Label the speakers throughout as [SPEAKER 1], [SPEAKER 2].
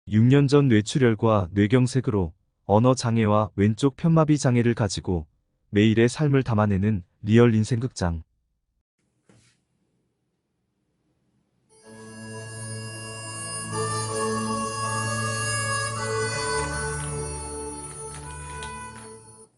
[SPEAKER 1] 6년 전 뇌출혈과 뇌경색으로 언어 장애와 왼쪽 편마비 장애를 가지고 매일의 삶을 담아내는 리얼 인생 극장.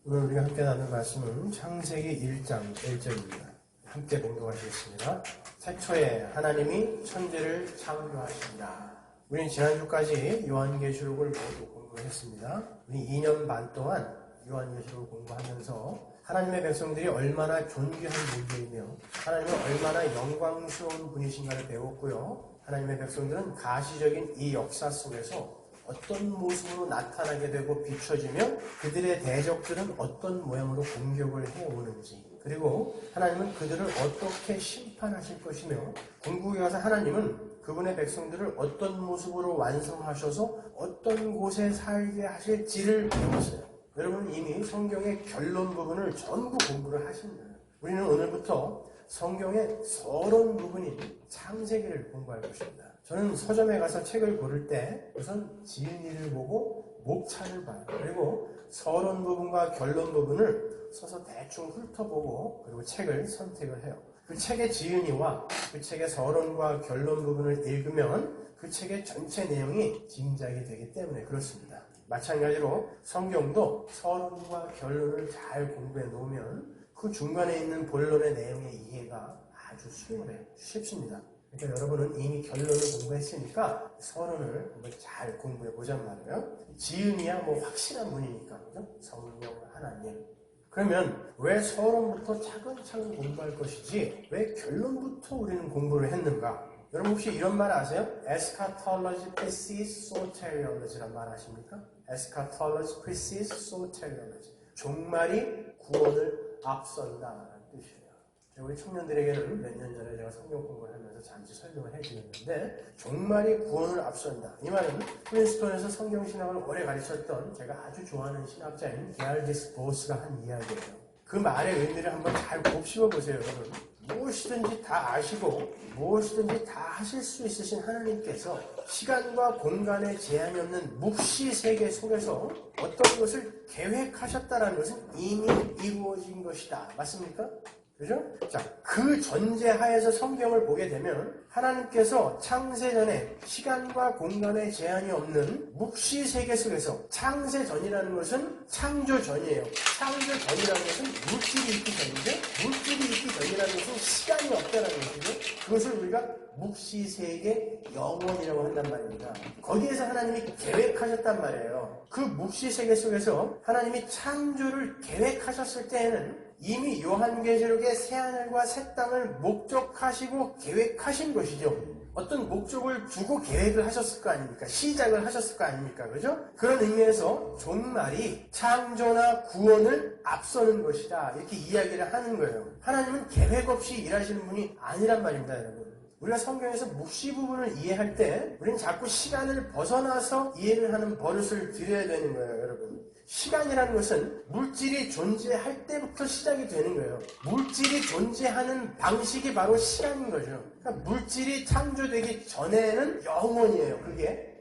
[SPEAKER 2] 오늘 우리가 함께 나눌 말씀은 창세기 1장 1절입니다. 함께 공독하시겠습니다. 태초에 하나님이 천지를 창조하신다. 우리는 지난주까지 요한계시록을 모두 공부했습니다. 우리 2년 반 동안 요한계시록을 공부하면서 하나님의 백성들이 얼마나 존귀한 분들이며 하나님은 얼마나 영광스러운 분이신가를 배웠고요. 하나님의 백성들은 가시적인 이 역사 속에서 어떤 모습으로 나타나게 되고 비춰지며 그들의 대적들은 어떤 모양으로 공격을 해오는지, 그리고 하나님은 그들을 어떻게 심판하실 것이며 궁극에 가서 하나님은 그분의 백성들을 어떤 모습으로 완성하셔서 어떤 곳에 살게 하실지를 배웠어요. 여러분은 이미 성경의 결론 부분을 전부 공부를 하신 거예요. 우리는 오늘부터 성경의 서론 부분인 창세기를 공부할 것입니다. 저는 서점에 가서 책을 고를 때 우선 지은이를 보고 목차를 봐요. 그리고 서론 부분과 결론 부분을 서서 대충 훑어보고 그리고 책을 선택을 해요. 그 책의 지은이와 그 책의 서론과 결론 부분을 읽으면 그 책의 전체 내용이 짐작이 되기 때문에 그렇습니다. 마찬가지로 성경도 서론과 결론을 잘 공부해 놓으면 그 중간에 있는 본론의 내용의 이해가 아주 수월해요. 쉽습니다. 그러니까 여러분은 이미 결론을 공부했으니까 서론을 한번 잘 공부해 보잔 말이에요. 지은이야 뭐 확실한 분이니까, 그죠? 성령 하나님. 그러면 왜 서론부터 차근차근 공부할 것이지 왜 결론부터 우리는 공부를 했는가? 여러분 혹시 이런 말 아세요? Eschatology precedes soteriology란 말 아십니까? Eschatology precedes soteriology. 종말이 구원을 앞선다라는 뜻이에요. 우리 청년들에게는 몇 년 전에 제가 성경 공부를 하면서 잠시 설명을 해드렸는데, 종말이 구원을 앞선다. 이 말은 프린스턴에서 성경신학을 오래 가르쳤던 제가 아주 좋아하는 신학자인 게알디스 보스가 한 이야기예요. 그 말의 의미를 한번 잘 곱씹어 보세요, 여러분. 무엇이든지 다 아시고 무엇이든지 다 하실 수 있으신 하나님께서 시간과 공간에 제한이 없는 묵시 세계 속에서 어떤 것을 계획하셨다는 것은 이미 이루어진 것이다. 맞습니까? 그죠? 자, 그 전제하에서 성경을 보게 되면 하나님께서 창세전에 시간과 공간의 제한이 없는 묵시 세계 속에서, 창세전이라는 것은 창조전이에요. 창조전이라는 것은 물질이 있기 전이죠. 물질이 있기 전이라는 것은 시간이 없다는 것이죠. 그것을 우리가 묵시 세계 영원이라고 한단 말입니다. 거기에서 하나님이 계획하셨단 말이에요. 그 묵시 세계 속에서 하나님이 창조를 계획하셨을 때에는 이미 요한계시록의 새하늘과 새 땅을 목적하시고 계획하신 것이죠. 어떤 목적을 두고 계획을 하셨을 거 아닙니까? 시작을 하셨을 거 아닙니까? 그죠? 그런 의미에서 종말이 창조나 구원을 앞서는 것이다. 이렇게 이야기를 하는 거예요. 하나님은 계획 없이 일하시는 분이 아니란 말입니다, 여러분. 우리가 성경에서 묵시 부분을 이해할 때 우리는 자꾸 시간을 벗어나서 이해를 하는 버릇을 들여야 되는 거예요, 여러분. 시간이라는 것은 물질이 존재할 때부터 시작이 되는 거예요. 물질이 존재하는 방식이 바로 시간인 거죠. 그러니까 물질이 창조되기 전에는 영원이에요.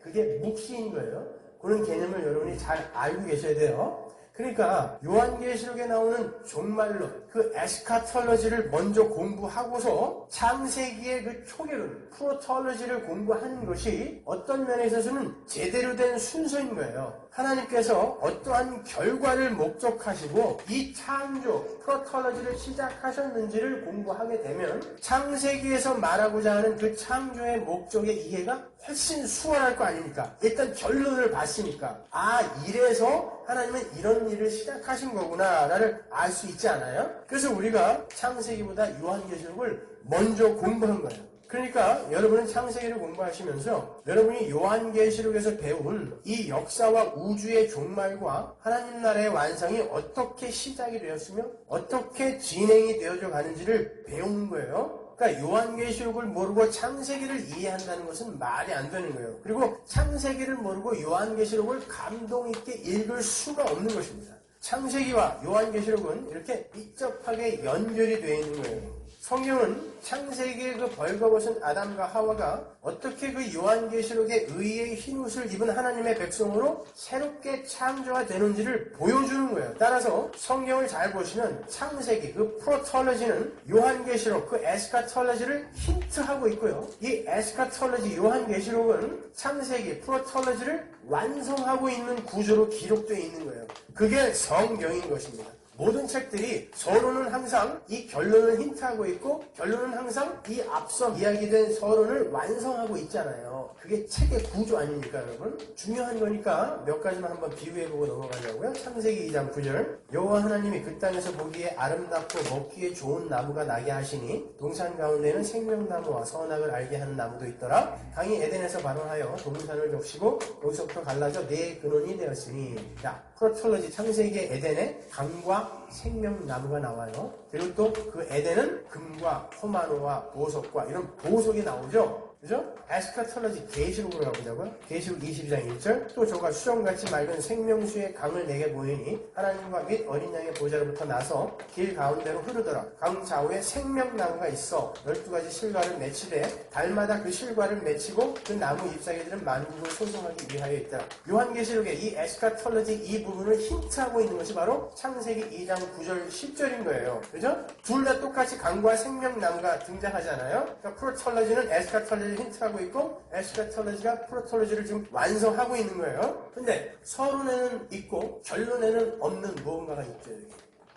[SPEAKER 2] 그게 묵시인 거예요. 그런 개념을 여러분이 잘 알고 계셔야 돼요. 그러니까 요한계시록에 나오는 종말론, 그 에스카톨로지를 먼저 공부하고서 창세기의 그 초계론, 프로톨로지를 공부하는 것이 어떤 면에 있어서는 제대로 된 순서인 거예요. 하나님께서 어떠한 결과를 목적하시고 이 창조, 프로톨로지를 시작하셨는지를 공부하게 되면 창세기에서 말하고자 하는 그 창조의 목적의 이해가 훨씬 수월할 거 아닙니까? 일단 결론을 봤으니까, 아, 이래서 하나님은 이런 일을 시작하신 거구나 라를 알 수 있지 않아요? 그래서 우리가 창세기보다 요한계시록을 먼저 공부한 거예요. 그러니까 여러분은 창세기를 공부하시면서 여러분이 요한계시록에서 배운 이 역사와 우주의 종말과 하나님 나라의 완성이 어떻게 시작이 되었으며 어떻게 진행이 되어져 가는지를 배운 거예요. 그러니까 요한계시록을 모르고 창세기를 이해한다는 것은 말이 안 되는 거예요. 그리고 창세기를 모르고 요한계시록을 감동 있게 읽을 수가 없는 것입니다. 창세기와 요한계시록은 이렇게 밀접하게 연결이 되어 있는 거예요. 성경은 창세기의 그 벌거벗은 아담과 하와가 어떻게 그 요한계시록의 의의 흰옷을 입은 하나님의 백성으로 새롭게 창조가 되는지를 보여주는 거예요. 따라서 성경을 잘 보시면 창세기, 그 프로톨로지는 요한계시록, 그 에스카톨로지를 힌트하고 있고요. 이 에스카톨로지 요한계시록은 창세기, 프로톨로지를 완성하고 있는 구조로 기록되어 있는 거예요. 그게 성경인 것입니다. 모든 책들이 서론은 항상 이 결론을 힌트하고 있고 결론은 항상 이 앞서 이야기된 서론을 완성하고 있잖아요. 그게 책의 구조 아닙니까, 여러분? 중요한 거니까 몇 가지만 한번 비유해보고 넘어가려고요. 창세기 2장 9절, 여호와 하나님이 그 땅에서 보기에 아름답고 먹기에 좋은 나무가 나게 하시니 동산 가운데는 생명나무와 선악을 알게 하는 나무도 있더라. 강이 에덴에서 발원하여 동산을 적시고 여기서부터 갈라져 네 근원이 되었으니. 자, 프로톨로지 창세기의 에덴에 강과 생명나무가 나와요. 그리고 또 그 에덴은 금과 포마노와 보석과 이런 보석이 나오죠. 그죠? 에스카톨로지 계시록으로 가보자고요. 계시록 22장 1절, 또 저가 수정같이 맑은 생명수의 강을 내게 보이니 하나님과 및 어린 양의 보좌로부터 나서 길 가운데로 흐르더라. 강 좌우에 생명나무가 있어 12가지 실과를 맺히되 달마다 그 실과를 맺히고 그 나무 잎사귀들은 만국을 소송하기 위하여 있더라. 요한계시록의 이 에스카톨로지 이 부분을 힌트하고 있는 것이 바로 창세기 2장 9절 10절인 거예요. 그죠? 둘 다 똑같이 강과 생명나무가 등장하잖아요. 그러니까 프로톨로지는 에스카톨로지를 힌트하고 있고 에스카톨로지가 프로톨로지를 지금 완성하고 있는 거예요. 근데 서론에는 있고 결론에는 없는 무언가가 있죠. 여기.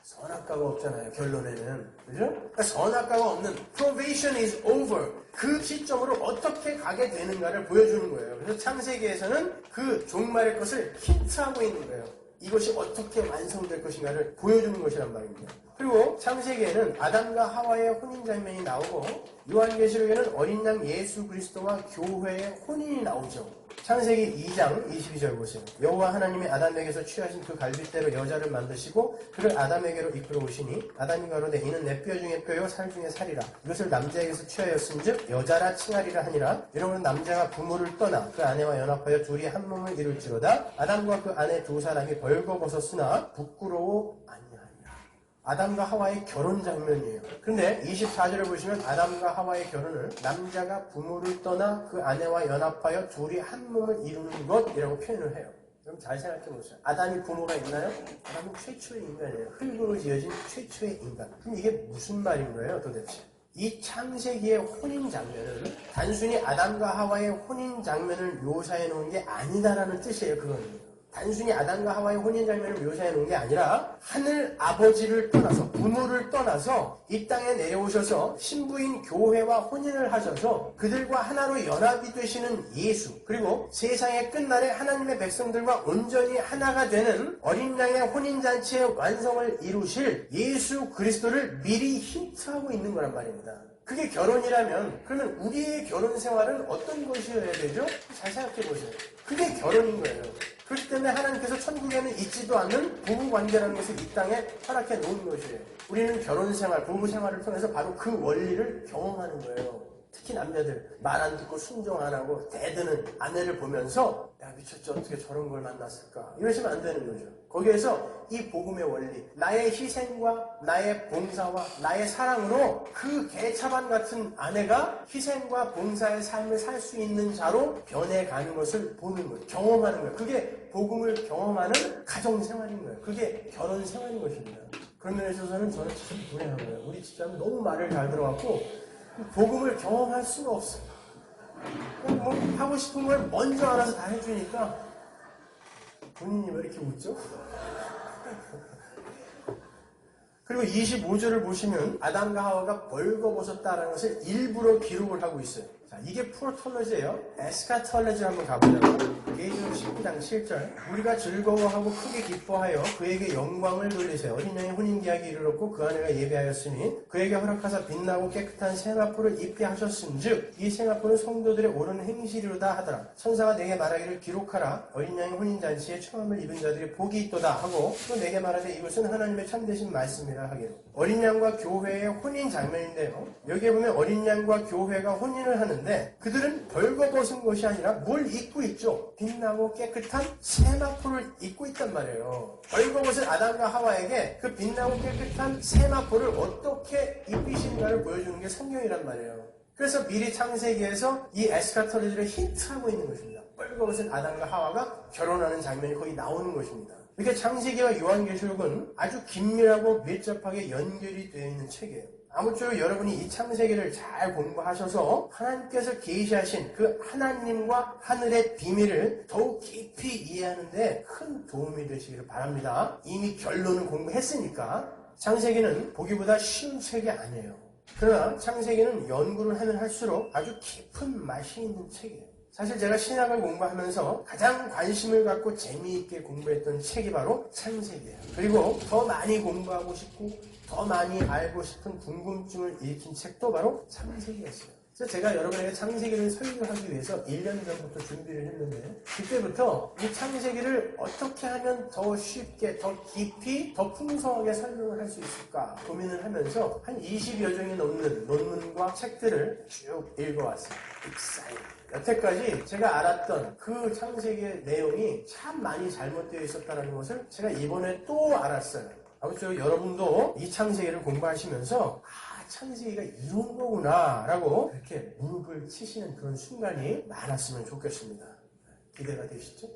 [SPEAKER 2] 선악과가 없잖아요. 결론에는. 그죠? 그러니까 선악과가 없는 probation is over. 그 시점으로 어떻게 가게 되는가를 보여주는 거예요. 그래서 창세기에서는 그 종말의 것을 힌트하고 있는 거예요. 이것이 어떻게 완성될 것인가를 보여주는 것이란 말입니다. 그리고 창세기에는 아담과 하와의 혼인 장면이 나오고 요한계시록에는 어린 양 예수 그리스도와 교회의 혼인이 나오죠. 창세기 2장 22절 보세요. 여호와 하나님이 아담에게서 취하신 그 갈빗대로 여자를 만드시고 그를 아담에게로 이끌어 오시니 아담이 가로되 이는 내 뼈 중에 뼈요 살 중에 살이라. 이것을 남자에게서 취하였은즉 여자라 칭하리라 하니라. 이러므로 남자가 부모를 떠나 그 아내와 연합하여 둘이 한 몸을 이룰지로다. 아담과 그 아내 두 사람이 벌거벗었으나 부끄러워 아니하리라. 아담과 하와의 결혼 장면이에요. 그런데 24절을 보시면 아담과 하와의 결혼을 남자가 부모를 떠나 그 아내와 연합하여 둘이 한 몸을 이루는 것이라고 표현을 해요. 그럼 잘 생각해 보세요. 아담이 부모가 있나요? 아담은 최초의 인간이에요. 흙으로 지어진 최초의 인간. 그럼 이게 무슨 말인 거예요, 도대체? 이 창세기의 혼인 장면은 단순히 아담과 하와의 혼인 장면을 묘사해 놓은 게 아니다라는 뜻이에요, 그거는. 단순히 아담과 하와의 혼인 장면을 묘사해 놓은 게 아니라 하늘 아버지를 떠나서 부모를 떠나서 이 땅에 내려오셔서 신부인 교회와 혼인을 하셔서 그들과 하나로 연합이 되시는 예수, 그리고 세상의 끝날에 하나님의 백성들과 온전히 하나가 되는 어린 양의 혼인잔치의 완성을 이루실 예수 그리스도를 미리 힌트하고 있는 거란 말입니다. 그게 결혼이라면 그러면 우리의 결혼 생활은 어떤 것이어야 되죠? 잘 생각해 보세요. 그게 결혼인 거예요. 그렇기 때문에 하나님께서 천국에는 있지도 않는 부부관계라는 것을 이 땅에 허락해 놓은 것이에요. 우리는 결혼생활, 부부생활을 통해서 바로 그 원리를 경험하는 거예요. 특히 남자들 말 안 듣고 순종 안 하고 대드는 아내를 보면서 야 미쳤지 어떻게 저런 걸 만났을까 이러시면 안 되는 거죠. 거기에서 이 복음의 원리, 나의 희생과 나의 봉사와 나의 사랑으로 그 개차반 같은 아내가 희생과 봉사의 삶을 살 수 있는 자로 변해가는 것을 보는 거예요. 경험하는 거예요. 그게 복음을 경험하는 가정생활인 거예요. 그게 결혼생활인 것입니다. 그런 면에 있어서는 저는 참 불행한 거예요. 우리 집사람은 너무 말을 잘 들어갖고 복음을 경험할 수가 없어요. 그냥 뭐 하고 싶은 걸 먼저 알아서 다 해주니까 본인이 왜 이렇게 웃죠? 그리고 25절을 보시면 아담과 하와가 벌거벗었다라는 것을 일부러 기록을 하고 있어요. 자, 이게 프로톨로지예요. 에스카톨로지 한번 가보자고요. 계시록 19장 7절 우리가 즐거워하고 크게 기뻐하여 그에게 영광을 돌리세요. 어린 양의 혼인계약이 이르렀고 그 아내가 예배하였으니 그에게 허락하사 빛나고 깨끗한 생화포를 입게 하셨은즉 이 생화포는 성도들의 옳은 행실이로다 하더라. 천사가 내게 말하기를 기록하라. 어린 양의 혼인잔치에 처음을 입은 자들이 복이 있도다 하고 또 내게 말하되 이것은 하나님의 참되신 말씀이라 하기로. 어린 양과 교회의 혼인 장면인데요. 여기에 보면 어린 양과 교회가 혼인을 하는 있는데 그들은 벌거벗은 것이 아니라 뭘 입고 있죠? 빛나고 깨끗한 세마포를 입고 있단 말이에요. 벌거벗은 아담과 하와에게 그 빛나고 깨끗한 세마포를 어떻게 입히신가를 보여주는 게 성경이란 말이에요. 그래서 미리 창세기에서 이 에스카톨로지를 힌트하고 있는 것입니다. 벌거벗은 아담과 하와가 결혼하는 장면이 거기 나오는 것입니다. 이렇게 창세기와 요한계시록은 아주 긴밀하고 밀접하게 연결이 되어 있는 책이에요. 아무쪼록 여러분이 이 창세기를 잘 공부하셔서 하나님께서 계시하신 그 하나님과 하늘의 비밀을 더욱 깊이 이해하는 데 큰 도움이 되시기를 바랍니다. 이미 결론을 공부했으니까 창세기는 보기보다 쉬운 책이 아니에요. 그러나 창세기는 연구를 하면 할수록 아주 깊은 맛이 있는 책이에요. 사실 제가 신학을 공부하면서 가장 관심을 갖고 재미있게 공부했던 책이 바로 창세기예요. 그리고 더 많이 공부하고 싶고 더 많이 알고 싶은 궁금증을 일으킨 책도 바로 창세기였어요. 그래서 제가 여러분에게 창세기를 설교하기 위해서 1년 전부터 준비를 했는데 그때부터 이 창세기를 어떻게 하면 더 쉽게, 더 깊이, 더 풍성하게 설명을 할 수 있을까 고민을 하면서 한 20여 종이 넘는 논문과 책들을 쭉 읽어왔어요. 여태까지 제가 알았던 그 창세기의 내용이 참 많이 잘못되어 있었다는 것을 제가 이번에 또 알았어요. 아무쪼록 여러분도 이 창세기를 공부하시면서 창세기가 이런 거구나 라고 그렇게 무릎을 치시는 그런 순간이 많았으면 좋겠습니다. 기대가 되시죠?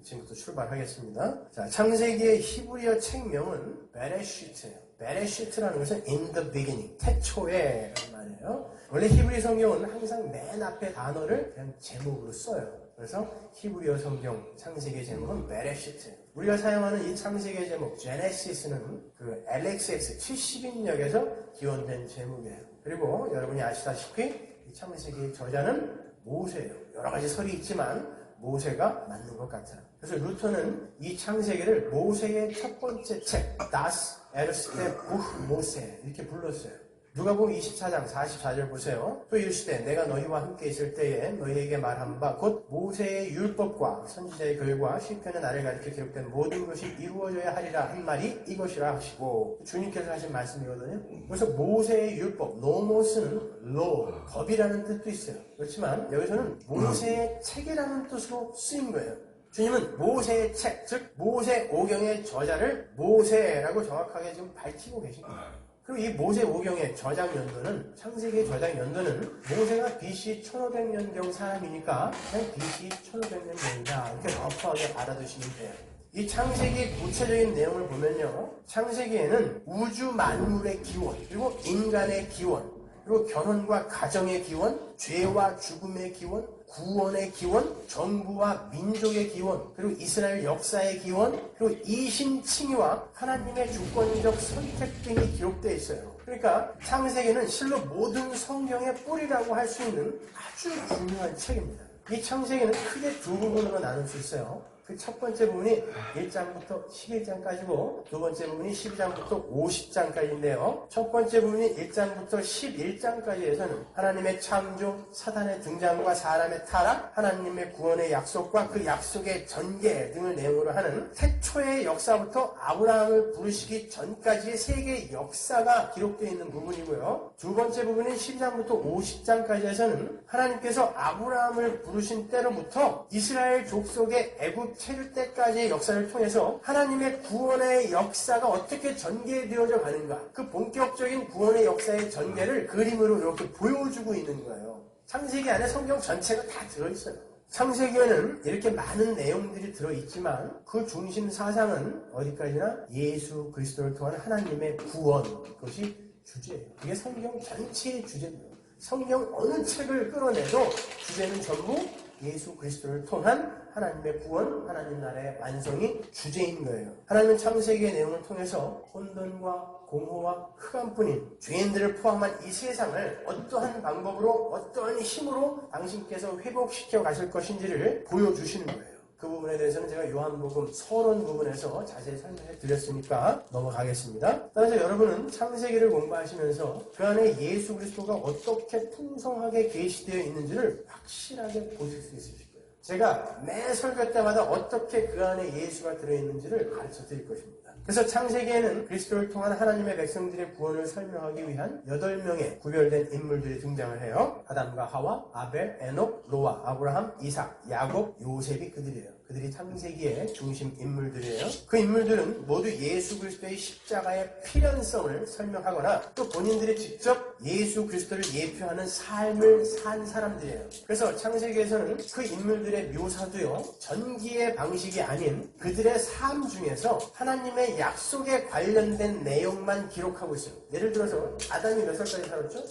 [SPEAKER 2] 지금부터 출발하겠습니다. 자, 창세기의 히브리어 책명은 베레시트예요. 베레시트라는 것은 in the beginning, 태초에 라는 말이에요. 원래 히브리 성경은 항상 맨 앞에 단어를 그냥 제목으로 써요. 그래서 히브리어 성경 창세기 제목은 베레시트. 우리가 사용하는 이 창세기 제목 제네시스는 그 LXX 70인역에서 기원된 제목이에요. 그리고 여러분이 아시다시피 이 창세기의 저자는 모세예요. 여러 가지 설이 있지만 모세가 맞는 것 같아요. 그래서 루터는 이 창세기를 모세의 첫 번째 책 Das erste Buch Mose 이렇게 불렀어요. 누가복음 24장 44절 보세요. 또 이르시되 내가 너희와 함께 있을 때에 너희에게 말한 바 곧 모세의 율법과 선지자의 글과 시편의 나를 가리켜 기록된 모든 것이 이루어져야 하리라 한 말이 이것이라 하시고 주님께서 하신 말씀이거든요. 그래서 모세의 율법, 노모스는 law, 법이라는 뜻도 있어요. 그렇지만 여기서는 모세의 책이라는 뜻으로 쓰인 거예요. 주님은 모세의 책, 즉 모세 오경의 저자를 모세라고 정확하게 지금 밝히고 계신 거예요. 그리고 이 모세 오경의 저작 연도는 창세기의 저작 연도는 모세가 BC 1500년경 사람이니까 그냥 BC 1500년경이다 이렇게 러프하게 알아두시면 돼요. 이 창세기의 구체적인 내용을 보면요. 창세기에는 우주 만물의 기원, 그리고 인간의 기원, 그리고 결혼과 가정의 기원, 죄와 죽음의 기원, 구원의 기원, 정부와 민족의 기원, 그리고 이스라엘 역사의 기원, 그리고 이신칭의와 하나님의 주권적 선택 등이 기록되어 있어요. 그러니까 창세기는 실로 모든 성경의 뿌리라고 할 수 있는 아주 중요한 책입니다. 이 창세기는 크게 두 부분으로 나눌 수 있어요. 그 첫 번째 부분이 1장부터 11장까지고 두 번째 부분이 12장부터 50장까지인데요. 첫 번째 부분이 1장부터 11장까지에서는 하나님의 창조, 사단의 등장과 사람의 타락, 하나님의 구원의 약속과 그 약속의 전개 등을 내용으로 하는 태초의 역사부터 아브라함을 부르시기 전까지의 세계의 역사가 기록되어 있는 부분이고요. 두 번째 부분인 12장부터 50장까지에서는 하나님께서 아브라함을 부르신 때로부터 이스라엘 족속의 애굽 체류 때까지의 역사를 통해서 하나님의 구원의 역사가 어떻게 전개되어져 가는가, 그 본격적인 구원의 역사의 전개를 그림으로 이렇게 보여주고 있는 거예요. 창세기 안에 성경 전체가 다 들어있어요. 창세기에는 이렇게 많은 내용들이 들어있지만 그 중심 사상은 어디까지나 예수 그리스도를 통한 하나님의 구원, 그것이 주제예요. 이게 성경 전체의 주제입니다. 성경 어느 책을 끌어내도 주제는 전부 예수 그리스도를 통한 하나님의 구원, 하나님 나라의 완성이 주제인 거예요. 하나님은 창세기의 내용을 통해서 혼돈과 공허와 흑암뿐인 죄인들을 포함한 이 세상을 어떠한 방법으로, 어떠한 힘으로 당신께서 회복시켜 가실 것인지를 보여주시는 거예요. 그 부분에 대해서는 제가 요한복음 서론 부분에서 자세히 설명해 드렸으니까 넘어가겠습니다. 따라서 여러분은 창세기를 공부하시면서 그 안에 예수 그리스도가 어떻게 풍성하게 계시되어 있는지를 확실하게 보실 수 있으실 거예요. 제가 매 설교 때마다 어떻게 그 안에 예수가 들어있는지를 가르쳐 드릴 것입니다. 그래서 창세기에는 그리스도를 통한 하나님의 백성들의 구원을 설명하기 위한 8명의 구별된 인물들이 등장을 해요. 아담과 하와, 아벨, 에녹, 노아, 아브라함, 이삭, 야곱, 요셉이 그들이에요. 그들이 창세기의 중심 인물들이에요. 그 인물들은 모두 예수 그리스도의 십자가의 필연성을 설명하거나 또 본인들이 직접 예수 그리스도를 예표하는 삶을 산 사람들이에요. 그래서 창세기에서는 그 인물들의 묘사도요, 전기의 방식이 아닌 그들의 삶 중에서 하나님의 약속에 관련된 내용만 기록하고 있어요. 예를 들어서 아담이 몇 살까지 살았죠?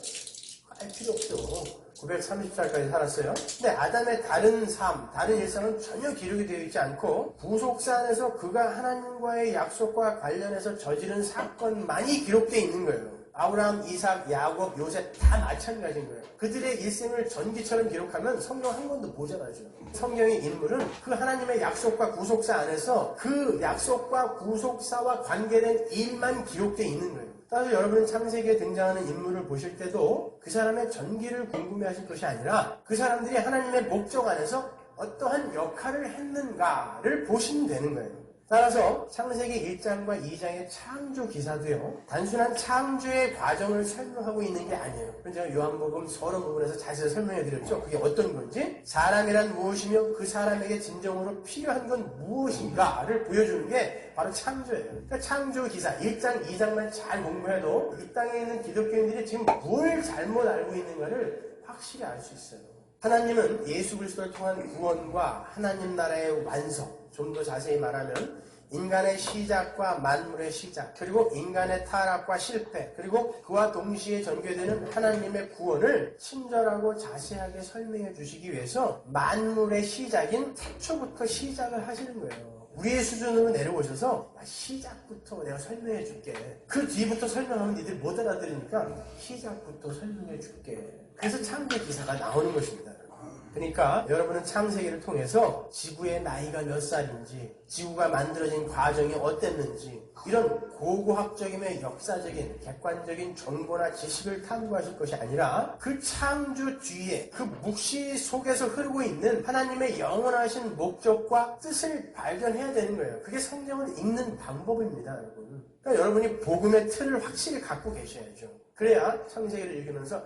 [SPEAKER 2] 알 필요 없죠. 930살까지 살았어요. 근데 아담의 다른 삶, 다른 일상은 전혀 기록이 되어 있지 않고 구속사 안에서 그가 하나님과의 약속과 관련해서 저지른 사건만이 기록되어 있는 거예요. 아브라함, 이삭, 야곱, 요셉 다 마찬가지인 거예요. 그들의 일생을 전기처럼 기록하면 성경 한 권도 모자라죠. 성경의 인물은 그 하나님의 약속과 구속사 안에서 그 약속과 구속사와 관계된 일만 기록되어 있는 거예요. 따라서 여러분은 창세기에 등장하는 인물을 보실 때도 그 사람의 전기를 궁금해하실 것이 아니라 그 사람들이 하나님의 목적 안에서 어떠한 역할을 했는가를 보시면 되는 거예요. 따라서 창세기 1장과 2장의 창조 기사도요, 단순한 창조의 과정을 설명하고 있는 게 아니에요. 제가 요한복음 서론 부분에서 자세히 설명해 드렸죠. 그게 어떤 건지, 사람이란 무엇이며 그 사람에게 진정으로 필요한 건 무엇인가를 보여주는 게 바로 창조예요. 그러니까 창조 기사 1장, 2장만 잘 공부해도 이 땅에 있는 기독교인들이 지금 뭘 잘못 알고 있는가를 확실히 알 수 있어요. 하나님은 예수 그리스도를 통한 구원과 하나님 나라의 완성, 좀 더 자세히 말하면 인간의 시작과 만물의 시작, 그리고 인간의 타락과 실패, 그리고 그와 동시에 전개되는 하나님의 구원을 친절하고 자세하게 설명해 주시기 위해서 만물의 시작인 태초부터 시작을 하시는 거예요. 우리의 수준으로 내려오셔서 시작부터 내가 설명해 줄게. 그 뒤부터 설명하면 니들 못 알아들으니까 시작부터 설명해 줄게. 그래서 창조 기사가 나오는 것입니다. 그러니까 여러분은 창세기를 통해서 지구의 나이가 몇 살인지, 지구가 만들어진 과정이 어땠는지, 이런 고고학적이며 역사적인 객관적인 정보나 지식을 탐구하실 것이 아니라 그 창조 뒤에 그 묵시 속에서 흐르고 있는 하나님의 영원하신 목적과 뜻을 발견해야 되는 거예요. 그게 성경을 읽는 방법입니다, 여러분. 그러니까 여러분이 복음의 틀을 확실히 갖고 계셔야죠. 그래야 창세기를 읽으면서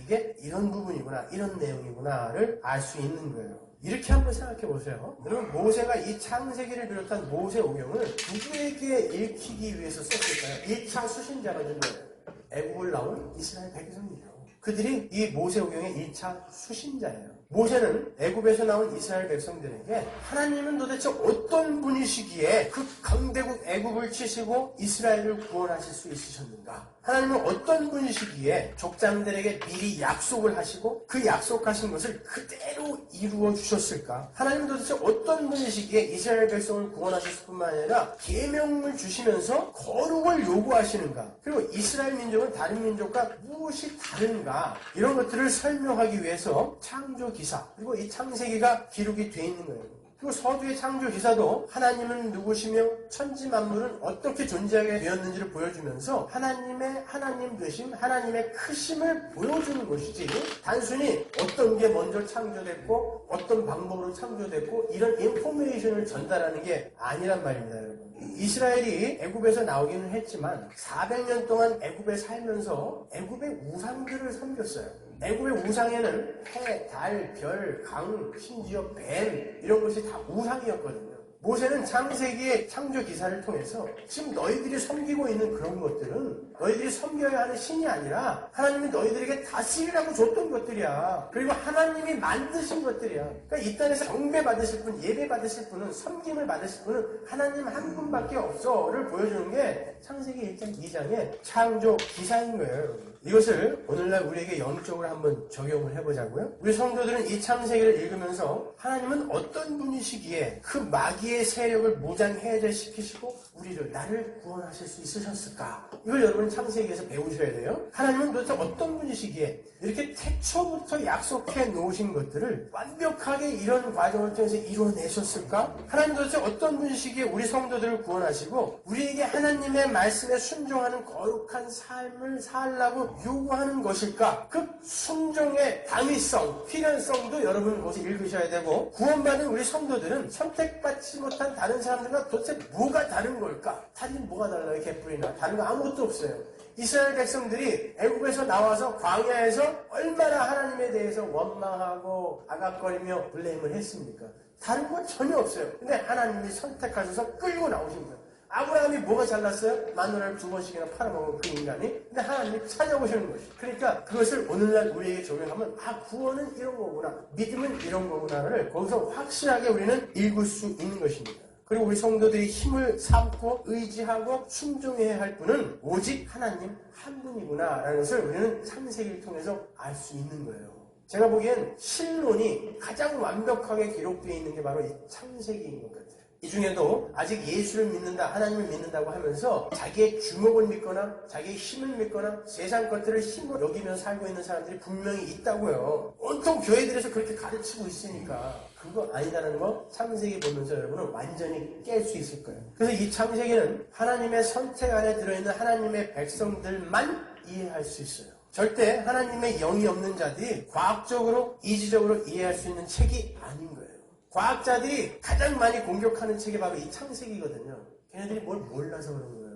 [SPEAKER 2] 이게 이런 부분이구나, 이런 내용이구나를 알 수 있는 거예요. 이렇게 한번 생각해 보세요. 여러분, 모세가 이 창세기를 비롯한 모세오경을 누구에게 읽히기 위해서 썼을까요? 1차 수신자가 누구예요? 애국을 나온 이스라엘 백성이죠. 그들이 이 모세오경의 1차 수신자예요. 모세는 애굽에서 나온 이스라엘 백성들에게 하나님은 도대체 어떤 분이시기에 그 강대국 애굽을 치시고 이스라엘을 구원하실 수 있으셨는가? 하나님은 어떤 분이시기에 족장들에게 미리 약속을 하시고 그 약속하신 것을 그대로 이루어 주셨을까? 하나님은 도대체 어떤 분이시기에 이스라엘 백성을 구원하셨을 뿐만 아니라 계명을 주시면서 거룩을 요구하시는가? 그리고 이스라엘 민족은 다른 민족과 무엇이 다른가? 이런 것들을 설명하기 위해서 창조 기사, 그리고 이 창세기가 기록이 되어 있는 거예요. 그리고 서두의 창조 기사도 하나님은 누구시며 천지 만물은 어떻게 존재하게 되었는지를 보여주면서 하나님의 하나님 되심, 하나님의 크심을 보여주는 것이지, 단순히 어떤 게 먼저 창조됐고 어떤 방법으로 창조됐고 이런 인포메이션을 전달하는 게 아니란 말입니다, 여러분. 이스라엘이 애굽에서 나오기는 했지만 400년 동안 애굽에 살면서 애굽의 우상들을 섬겼어요. 애굽의 우상에는 해, 달, 별, 강, 심지어 뱀 이런 것이 다 우상이었거든요. 모세는 창세기의 창조 기사를 통해서 지금 너희들이 섬기고 있는 그런 것들은 너희들이 섬겨야 하는 신이 아니라 하나님이 너희들에게 다스리라고 줬던 것들이야. 그리고 하나님이 만드신 것들이야. 그러니까 이 땅에서 경배 받으실 분, 예배 받으실 분은, 섬김을 받으실 분은 하나님 한 분밖에 없어를 보여주는 게 창세기 1장 2장의 창조 기사인 거예요. 이것을 오늘날 우리에게 영적으로 한번 적용을 해보자고요. 우리 성도들은 이 창세기를 읽으면서 하나님은 어떤 분이시기에 그 마귀의 세력을 무장해제시키시고 우리를 나를 구원하실 수 있으셨을까? 이걸 여러분 창세기에서 배우셔야 돼요. 하나님은 도대체 어떤 분이시기에 이렇게 태초부터 약속해 놓으신 것들을 완벽하게 이런 과정을 통해서 이루어내셨을까? 하나님 도대체 어떤 분이시기에 우리 성도들을 구원하시고 우리에게 하나님의 말씀에 순종하는 거룩한 삶을 살라고 요구하는 것일까? 그 순종의 당위성, 필연성도 여러분 거기서 읽으셔야 되고 구원받은 우리 성도들은 선택받지 못한 다른 사람들과 도대체 뭐가 다른 걸까? 다른 뭐가 달라요? 개뿔이나 다른 거 아무것도 없어요. 이스라엘 백성들이 애굽에서 나와서 광야에서 얼마나 하나님에 대해서 원망하고 아각거리며 블레임을 했습니까? 다른 건 전혀 없어요. 근데 하나님이 선택하셔서 끌고 나오신 거예요. 아브라함이 뭐가 잘났어요? 마누라를 2번씩이나 팔아먹은 그 인간이. 근데 하나님이 찾아오시는 것이죠. 그러니까 그것을 오늘날 우리에게 적용하면 구원은 이런 거구나, 믿음은 이런 거구나를 거기서 확실하게 우리는 읽을 수 있는 것입니다. 그리고 우리 성도들이 힘을 삼고 의지하고 순종해야 할 분은 오직 하나님 한 분이구나 라는 것을 우리는 창세기를 통해서 알 수 있는 거예요. 제가 보기엔 신론이 가장 완벽하게 기록되어 있는 게 바로 이 창세기인 것 같아요. 이 중에도 아직 예수를 믿는다, 하나님을 믿는다고 하면서 자기의 주목을 믿거나 자기의 힘을 믿거나 세상 것들을 힘으로 여기면서 살고 있는 사람들이 분명히 있다고요. 온통 교회들에서 그렇게 가르치고 있으니까 그거 아니다라는 거 창세기 보면서 여러분은 완전히 깰 수 있을 거예요. 그래서 이 창세기는 하나님의 선택 안에 들어있는 하나님의 백성들만 이해할 수 있어요. 절대 하나님의 영이 없는 자들이 과학적으로 이지적으로 이해할 수 있는 책이 아닌 거예요. 과학자들이 가장 많이 공격하는 책이 바로 이 창세기거든요. 걔네들이 뭘 몰라서 그런 거예요.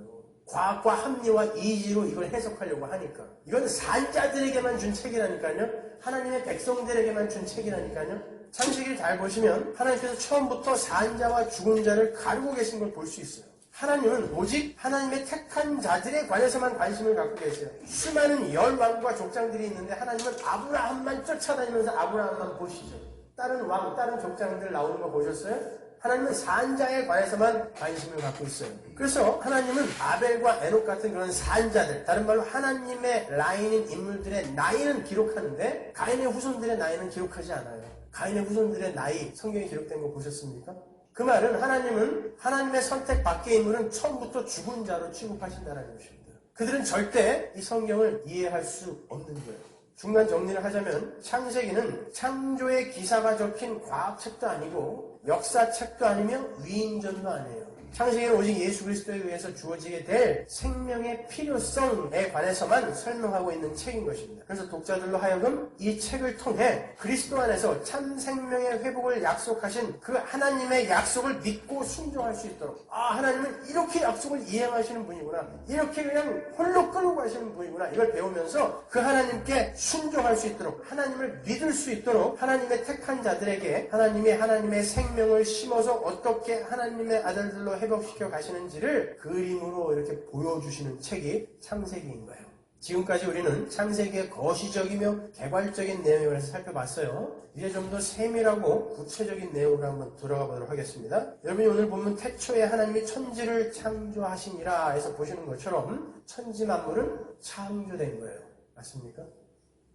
[SPEAKER 2] 과학과 합리와 이지로 이걸 해석하려고 하니까. 이건 산자들에게만 준 책이라니까요. 하나님의 백성들에게만 준 책이라니까요. 창세기를 잘 보시면 하나님께서 처음부터 산자와 죽은 자를 가르고 계신 걸 볼 수 있어요. 하나님은 오직 하나님의 택한 자들에 관해서만 관심을 갖고 계세요. 수많은 열왕과 족장들이 있는데 하나님은 아브라함만 쫓아다니면서 아브라함만 보시죠. 다른 왕, 다른 족장들 나오는 거 보셨어요? 하나님은 산자에 관해서만 관심을 갖고 있어요. 그래서 하나님은 아벨과 에녹 같은 그런 산자들, 다른 말로 하나님의 라인인 인물들의 나이는 기록하는데 가인의 후손들의 나이는 기록하지 않아요. 가인의 후손들의 나이, 성경에 기록된 거 보셨습니까? 그 말은 하나님은 하나님의 선택 밖의 인물은 처음부터 죽은 자로 취급하신다는 것입니다. 그들은 절대 이 성경을 이해할 수 없는 거예요. 중간 정리를 하자면 창세기는 창조의 기사가 적힌 과학책도 아니고 역사책도 아니며 위인전도 아니에요. 창세기는 오직 예수 그리스도에 의해서 주어지게 될 생명의 필요성에 관해서만 설명하고 있는 책인 것입니다. 그래서 독자들로 하여금 이 책을 통해 그리스도 안에서 참 생명의 회복을 약속하신 그 하나님의 약속을 믿고 순종할 수 있도록, 하나님은 이렇게 약속을 이행하시는 분이구나, 이렇게 그냥 홀로 끌고 가시는 분이구나, 이걸 배우면서 그 하나님께 순종할 수 있도록, 하나님을 믿을 수 있도록 하나님의 택한 자들에게 하나님이 하나님의 생명을 심어서 어떻게 하나님의 아들들로 회복시켜 가시는지를 그림으로 이렇게 보여주시는 책이 창세기인 거예요. 지금까지 우리는 창세기의 거시적이며 개괄적인 내용에 관해서 살펴봤어요. 이제 좀 더 세밀하고 구체적인 내용으로 한번 들어가 보도록 하겠습니다. 여러분이 오늘 보면 태초에 하나님이 천지를 창조하시니라 해서 보시는 것처럼 천지 만물은 창조된 거예요. 맞습니까?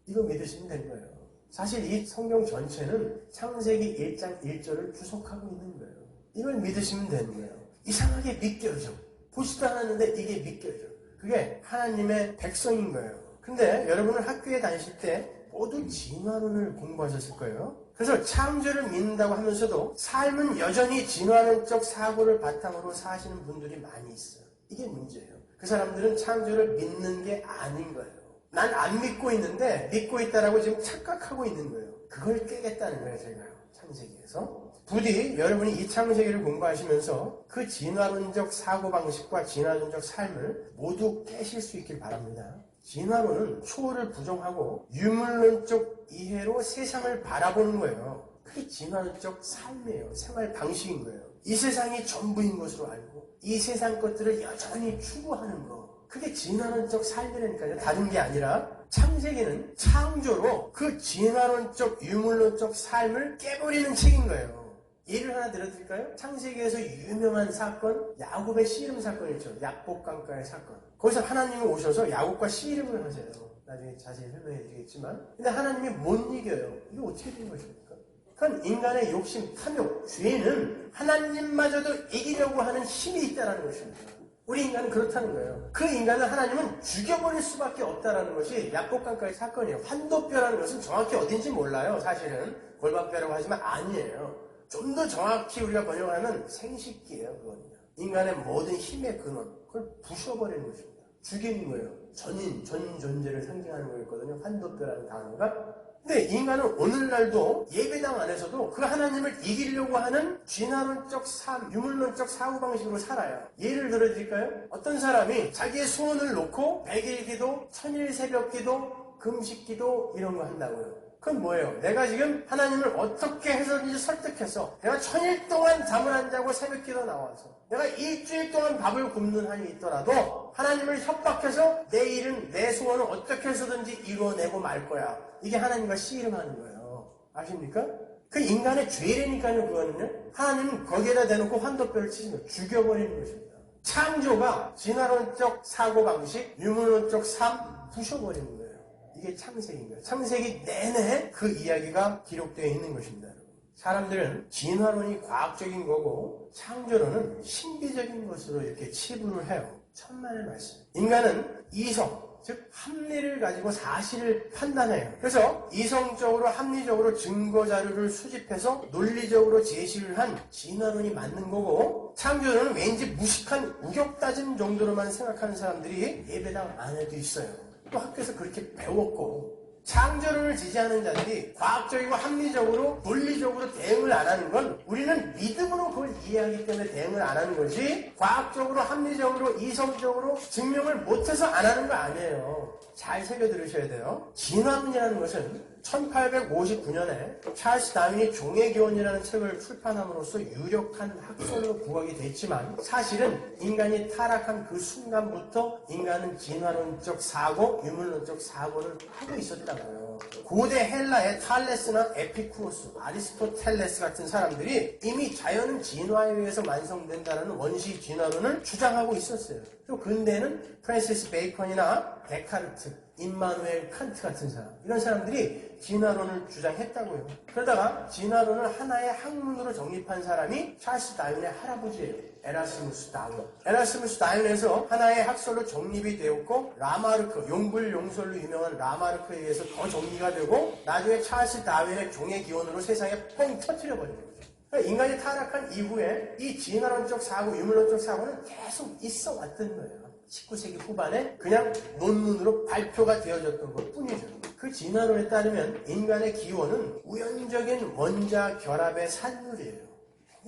[SPEAKER 2] 이거 믿으시면 된 거예요. 사실 이 성경 전체는 창세기 1장 1절을 주석하고 있는 거예요. 이걸 믿으시면 되는 거예요. 이상하게 믿겨져. 보지도 않았는데 이게 믿겨져. 그게 하나님의 백성인 거예요. 근데 여러분은 학교에 다니실 때 모두 진화론을 공부하셨을 거예요. 그래서 창조를 믿는다고 하면서도 삶은 여전히 진화론적 사고를 바탕으로 사시는 분들이 많이 있어요. 이게 문제예요. 그 사람들은 창조를 믿는 게 아닌 거예요. 난 안 믿고 있는데 믿고 있다라고 지금 착각하고 있는 거예요. 그걸 깨겠다는 거예요, 제가요. 창세기에서. 부디 여러분이 이 창세기를 공부하시면서 그 진화론적 사고방식과 진화론적 삶을 모두 깨실 수 있길 바랍니다. 진화론은 초월을 부정하고 유물론적 이해로 세상을 바라보는 거예요. 그게 진화론적 삶이에요. 생활 방식인 거예요. 이 세상이 전부인 것으로 알고 이 세상 것들을 여전히 추구하는 거. 그게 진화론적 삶이라니까요. 다른 게 아니라 창세기는 창조로 그 진화론적 유물론적 삶을 깨버리는 책인 거예요. 예를 하나 들어드릴까요? 창세기에서 유명한 사건, 야곱의 씨름 사건이죠. 약복강가의 사건. 거기서 하나님이 오셔서 야곱과 씨름을 하세요. 나중에 자세히 설명해 드리겠지만. 근데 하나님이 못 이겨요. 이게 어떻게 된 것입니까? 그건 인간의 욕심, 탐욕, 죄는 하나님마저도 이기려고 하는 힘이 있다는 것입니다. 우리 인간은 그렇다는 거예요. 그 인간을 하나님은 죽여버릴 수밖에 없다는 것이 약복강가의 사건이에요. 환도뼈라는 것은 정확히 어딘지 몰라요. 사실은 골반뼈라고 하지만 아니에요. 좀 더 정확히 우리가 번역하면 생식기예요. 그거는요. 인간의 모든 힘의 근원, 그걸 부셔버리는 것입니다. 죽이는 거예요. 전인, 전 존재를 상징하는 거였거든요. 환도뼈라는 단어가. 근데 인간은 오늘날도 예배당 안에서도 그 하나님을 이기려고 하는 진화론적 삶, 유물론적 사고방식으로 살아요. 예를 들어드릴까요? 어떤 사람이 자기의 소원을 놓고 100일 기도, 1000일 새벽 기도, 금식 기도 이런 거 한다고요. 그건 뭐예요? 내가 지금 하나님을 어떻게 해서든지 설득해서 내가 1000일 동안 잠을 안 자고 새벽 기도 나와서 내가 일주일 동안 밥을 굶는 한이 있더라도 하나님을 협박해서 내일은 내 소원을 어떻게 해서든지 이루어내고 말 거야. 이게 하나님과 씨름하는 거예요. 아십니까? 그 인간의 죄라니까요. 그거는요. 하나님은 거기에다 대놓고 환도뼈를 치시면 죽여버리는 것입니다. 창조가 진화론적 사고방식, 유물론적 삶 부셔버리는 거예요. 이게 창세기인 거예요. 창세기 내내 그 이야기가 기록되어 있는 것입니다. 사람들은 진화론이 과학적인 거고 창조론은 신비적인 것으로 이렇게 치부를 해요. 천만의 말씀. 인간은 이성, 즉 합리를 가지고 사실을 판단해요. 그래서 이성적으로 합리적으로 증거 자료를 수집해서 논리적으로 제시를 한 진화론이 맞는 거고 창조론은 왠지 무식한 우격다짐 정도로만 생각하는 사람들이 예배당 안에도 있어요. 또 학교에서 그렇게 배웠고 창조론을 지지하는 자들이 과학적이고 합리적으로 논리적으로 대응을 안 하는 건 우리는 믿음으로 그걸 이해하기 때문에 대응을 안 하는 거지 과학적으로 합리적으로 이성적으로 증명을 못해서 안 하는 거 아니에요. 잘 새겨 들으셔야 돼요. 진화론이라는 것은 1859년에 찰스 다윈이 종의 기원이라는 책을 출판함으로써 유력한 학설로 부각이 됐지만 사실은 인간이 타락한 그 순간부터 인간은 진화론적 사고, 유물론적 사고를 하고 있었다고요. 고대 헬라의 탈레스나 에피쿠로스, 아리스토텔레스 같은 사람들이 이미 자연은 진화에 의해서 완성된다는 원시 진화론을 주장하고 있었어요. 또 근대는 프랜시스 베이컨이나 데카르트, 임마누엘 칸트 같은 사람, 이런 사람들이 진화론을 주장했다고요. 그러다가 진화론을 하나의 학문으로 정립한 사람이 찰스 다윈의 할아버지예요. 에라스무스 다윈. 에라스무스 다윈에서 하나의 학설로 정립이 되었고 라마르크, 용불용설로 유명한 라마르크에 의해서 더 정리가 되고 나중에 찰스 다윈의 종의 기원으로 세상에 뻥 터뜨려버린 거죠. 그러니까 인간이 타락한 이후에 이 진화론적 사고, 유물론적 사고는 계속 있어 왔던 거예요. 19세기 후반에 그냥 논문으로 발표가 되어졌던 것 뿐이죠. 그 진화론에 따르면 인간의 기원은 우연적인 원자 결합의 산물이에요.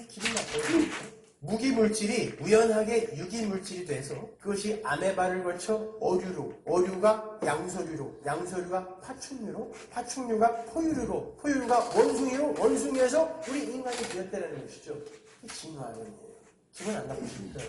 [SPEAKER 2] 기분 나빠요. 무기물질이 우연하게 유기물질이 돼서 그것이 아메바를 거쳐 어류로, 어류가 양서류로, 양서류가 파충류로, 파충류가 포유류로, 포유류가 원숭이로, 원숭이에서 우리 인간이 되었다는 것이죠. 이게 진화론이에요. 기분 안 나쁘십니까?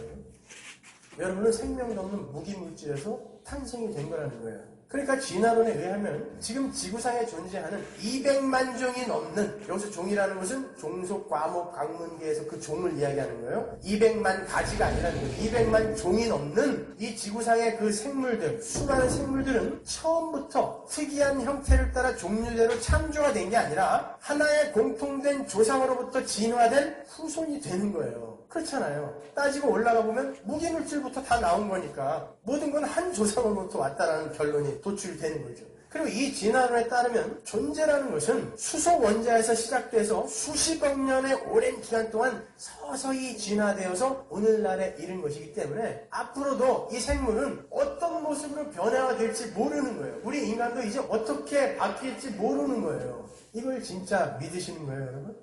[SPEAKER 2] 여러분은 생명도 없는 무기물질에서 탄생이 된 거라는 거예요. 그러니까 진화론에 의하면 지금 지구상에 존재하는 200만 종이 넘는, 여기서 종이라는 것은 종속, 과목, 강문계에서 그 종을 이야기하는 거예요. 200만 가지가 아니라는 거예요. 200만 종이 넘는 이 지구상의 그 생물들, 수많은 생물들은 처음부터 특이한 형태를 따라 종류대로 창조가 된 게 아니라 하나의 공통된 조상으로부터 진화된 후손이 되는 거예요. 그렇잖아요. 따지고 올라가 보면 무기물질부터 다 나온 거니까 모든 건 한 조상으로부터 왔다라는 결론이 도출되는 거죠. 그리고 이 진화론에 따르면 존재라는 것은 수소 원자에서 시작돼서 수십억 년의 오랜 기간 동안 서서히 진화되어서 오늘날에 이른 것이기 때문에 앞으로도 이 생물은 어떤 모습으로 변화가 될지 모르는 거예요. 우리 인간도 이제 어떻게 바뀔지 모르는 거예요. 이걸 진짜 믿으시는 거예요, 여러분?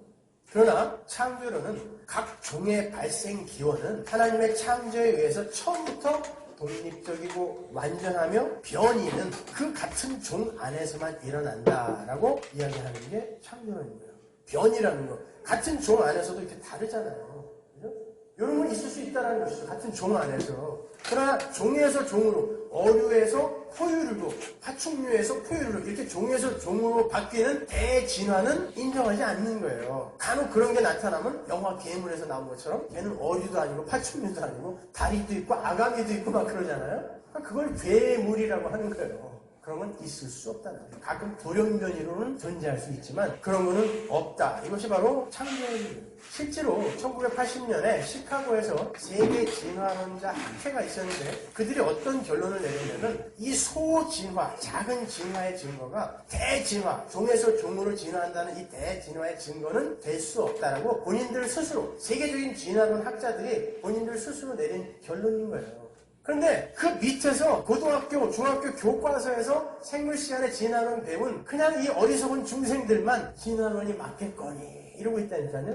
[SPEAKER 2] 그러나 창조론은 각 종의 발생 기원은 하나님의 창조에 의해서 처음부터 독립적이고 완전하며 변이는 그 같은 종 안에서만 일어난다라고 이야기하는 게 창조론인 거예요. 변이라는 거. 같은 종 안에서도 이렇게 다르잖아요. 그죠? 이런 건 있을 수 있다는 것이죠. 같은 종 안에서. 그러나 종에서 종으로, 어류에서 포유류로, 파충류에서 포유류로 이렇게 종에서 종으로 바뀌는 대진화는 인정하지 않는 거예요. 간혹 그런 게 나타나면 영화 괴물에서 나온 것처럼 걔는 어류도 아니고 파충류도 아니고 다리도 있고 아가미도 있고 막 그러잖아요. 그걸 괴물이라고 하는 거예요. 그런 건 있을 수 없다는 거예요. 가끔 돌연변이로는 존재할 수 있지만 그런 거는 없다. 이것이 바로 창조론이에요. 실제로 1980년에 시카고에서 세계 진화론자 학회가 있었는데 그들이 어떤 결론을 내렸냐면 이 소진화, 작은 진화의 증거가 대진화, 종에서 종으로 진화한다는 이 대진화의 증거는 될 수 없다라고 본인들 스스로, 세계적인 진화론 학자들이 본인들 스스로 내린 결론인 거예요. 그런데 그 밑에서 고등학교, 중학교 교과서에서 생물 시간의 진화론 배운 그냥 이 어리석은 중생들만 진화론이 맞겠거니 이러고 있다니까요.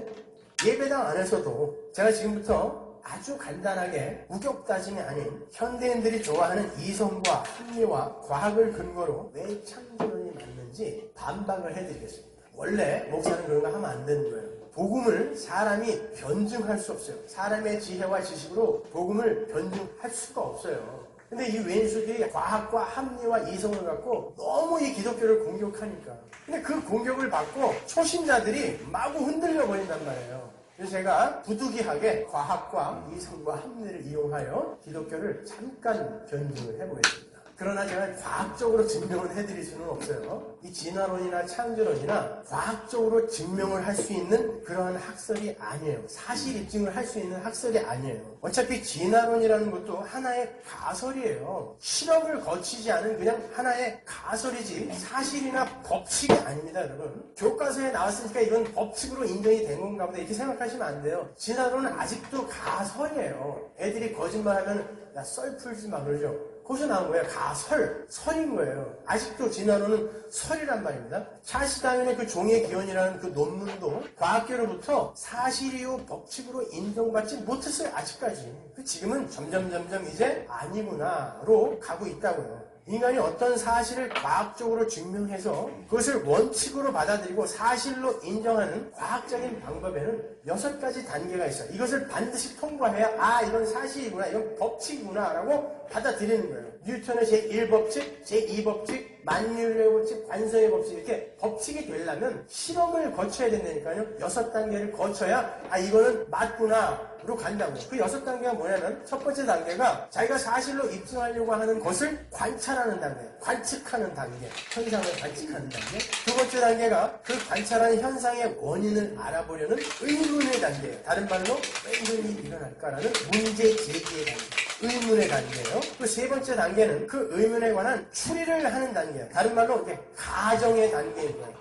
[SPEAKER 2] 예배당 안에서도 제가 지금부터 아주 간단하게 우격다짐이 아닌 현대인들이 좋아하는 이성과 합리와 과학을 근거로 왜 창조론이 맞는지 반박을 해드리겠습니다. 원래 목사는 그런 거 하면 안 되는 거예요. 복음을 사람이 변증할 수 없어요. 사람의 지혜와 지식으로 복음을 변증할 수가 없어요. 근데 이 왼수들이 과학과 합리와 이성을 갖고 너무 이 기독교를 공격하니까. 근데 그 공격을 받고 초신자들이 마구 흔들려 버린단 말이에요. 그래서 제가 부득이하게 과학과 이성과 합리를 이용하여 기독교를 잠깐 변증을 해보겠습니다. 그러나 제가 과학적으로 증명을 해드릴 수는 없어요. 이 진화론이나 창조론이나 과학적으로 증명을 할 수 있는 그러한 학설이 아니에요. 사실 입증을 할 수 있는 학설이 아니에요. 어차피 진화론이라는 것도 하나의 가설이에요. 실험을 거치지 않은 그냥 하나의 가설이지 사실이나 법칙이 아닙니다, 여러분. 교과서에 나왔으니까 이건 법칙으로 인정이 된 건가 보다 이렇게 생각하시면 안 돼요. 진화론은 아직도 가설이에요. 애들이 거짓말하면 야, 썰 풀지 마 그러죠. 거기서 나온 거예요. 설인 거예요. 아직도 진화론은 설이란 말입니다. 찰스 다윈의 그 종의 기원이라는 그 논문도 과학계로부터 사실이요 법칙으로 인정받지 못했어요. 아직까지. 지금은 점점 이제 아니구나로 가고 있다고요. 인간이 어떤 사실을 과학적으로 증명해서 그것을 원칙으로 받아들이고 사실로 인정하는 과학적인 방법에는 6가지 단계가 있어요. 이것을 반드시 통과해야 이건 사실이구나, 이건 법칙이구나 라고 받아들이는 거예요. 뉴턴의 제1법칙, 제2법칙, 만유인의 법칙, 관성의 법칙 이렇게 법칙이 되려면 실험을 거쳐야 된다니까요. 6단계를 거쳐야 이거는 맞구나로 간다고. 그 6단계가 뭐냐면 첫 번째 단계가 자기가 사실로 입증하려고 하는 것을 관찰하는 단계, 관측하는 단계, 현상을 관측하는 단계. 두 번째 단계가 그 관찰하는 현상의 원인을 알아보려는 의문의 단계예요. 다른 말로 왜 이런 일이 일어날까라는 문제 제기의 단계. 의문의 단계예요. 그 세 번째 단계는 그 의문에 관한 추리를 하는 단계예요. 다른 말로 이게 가정의 단계인 거예요.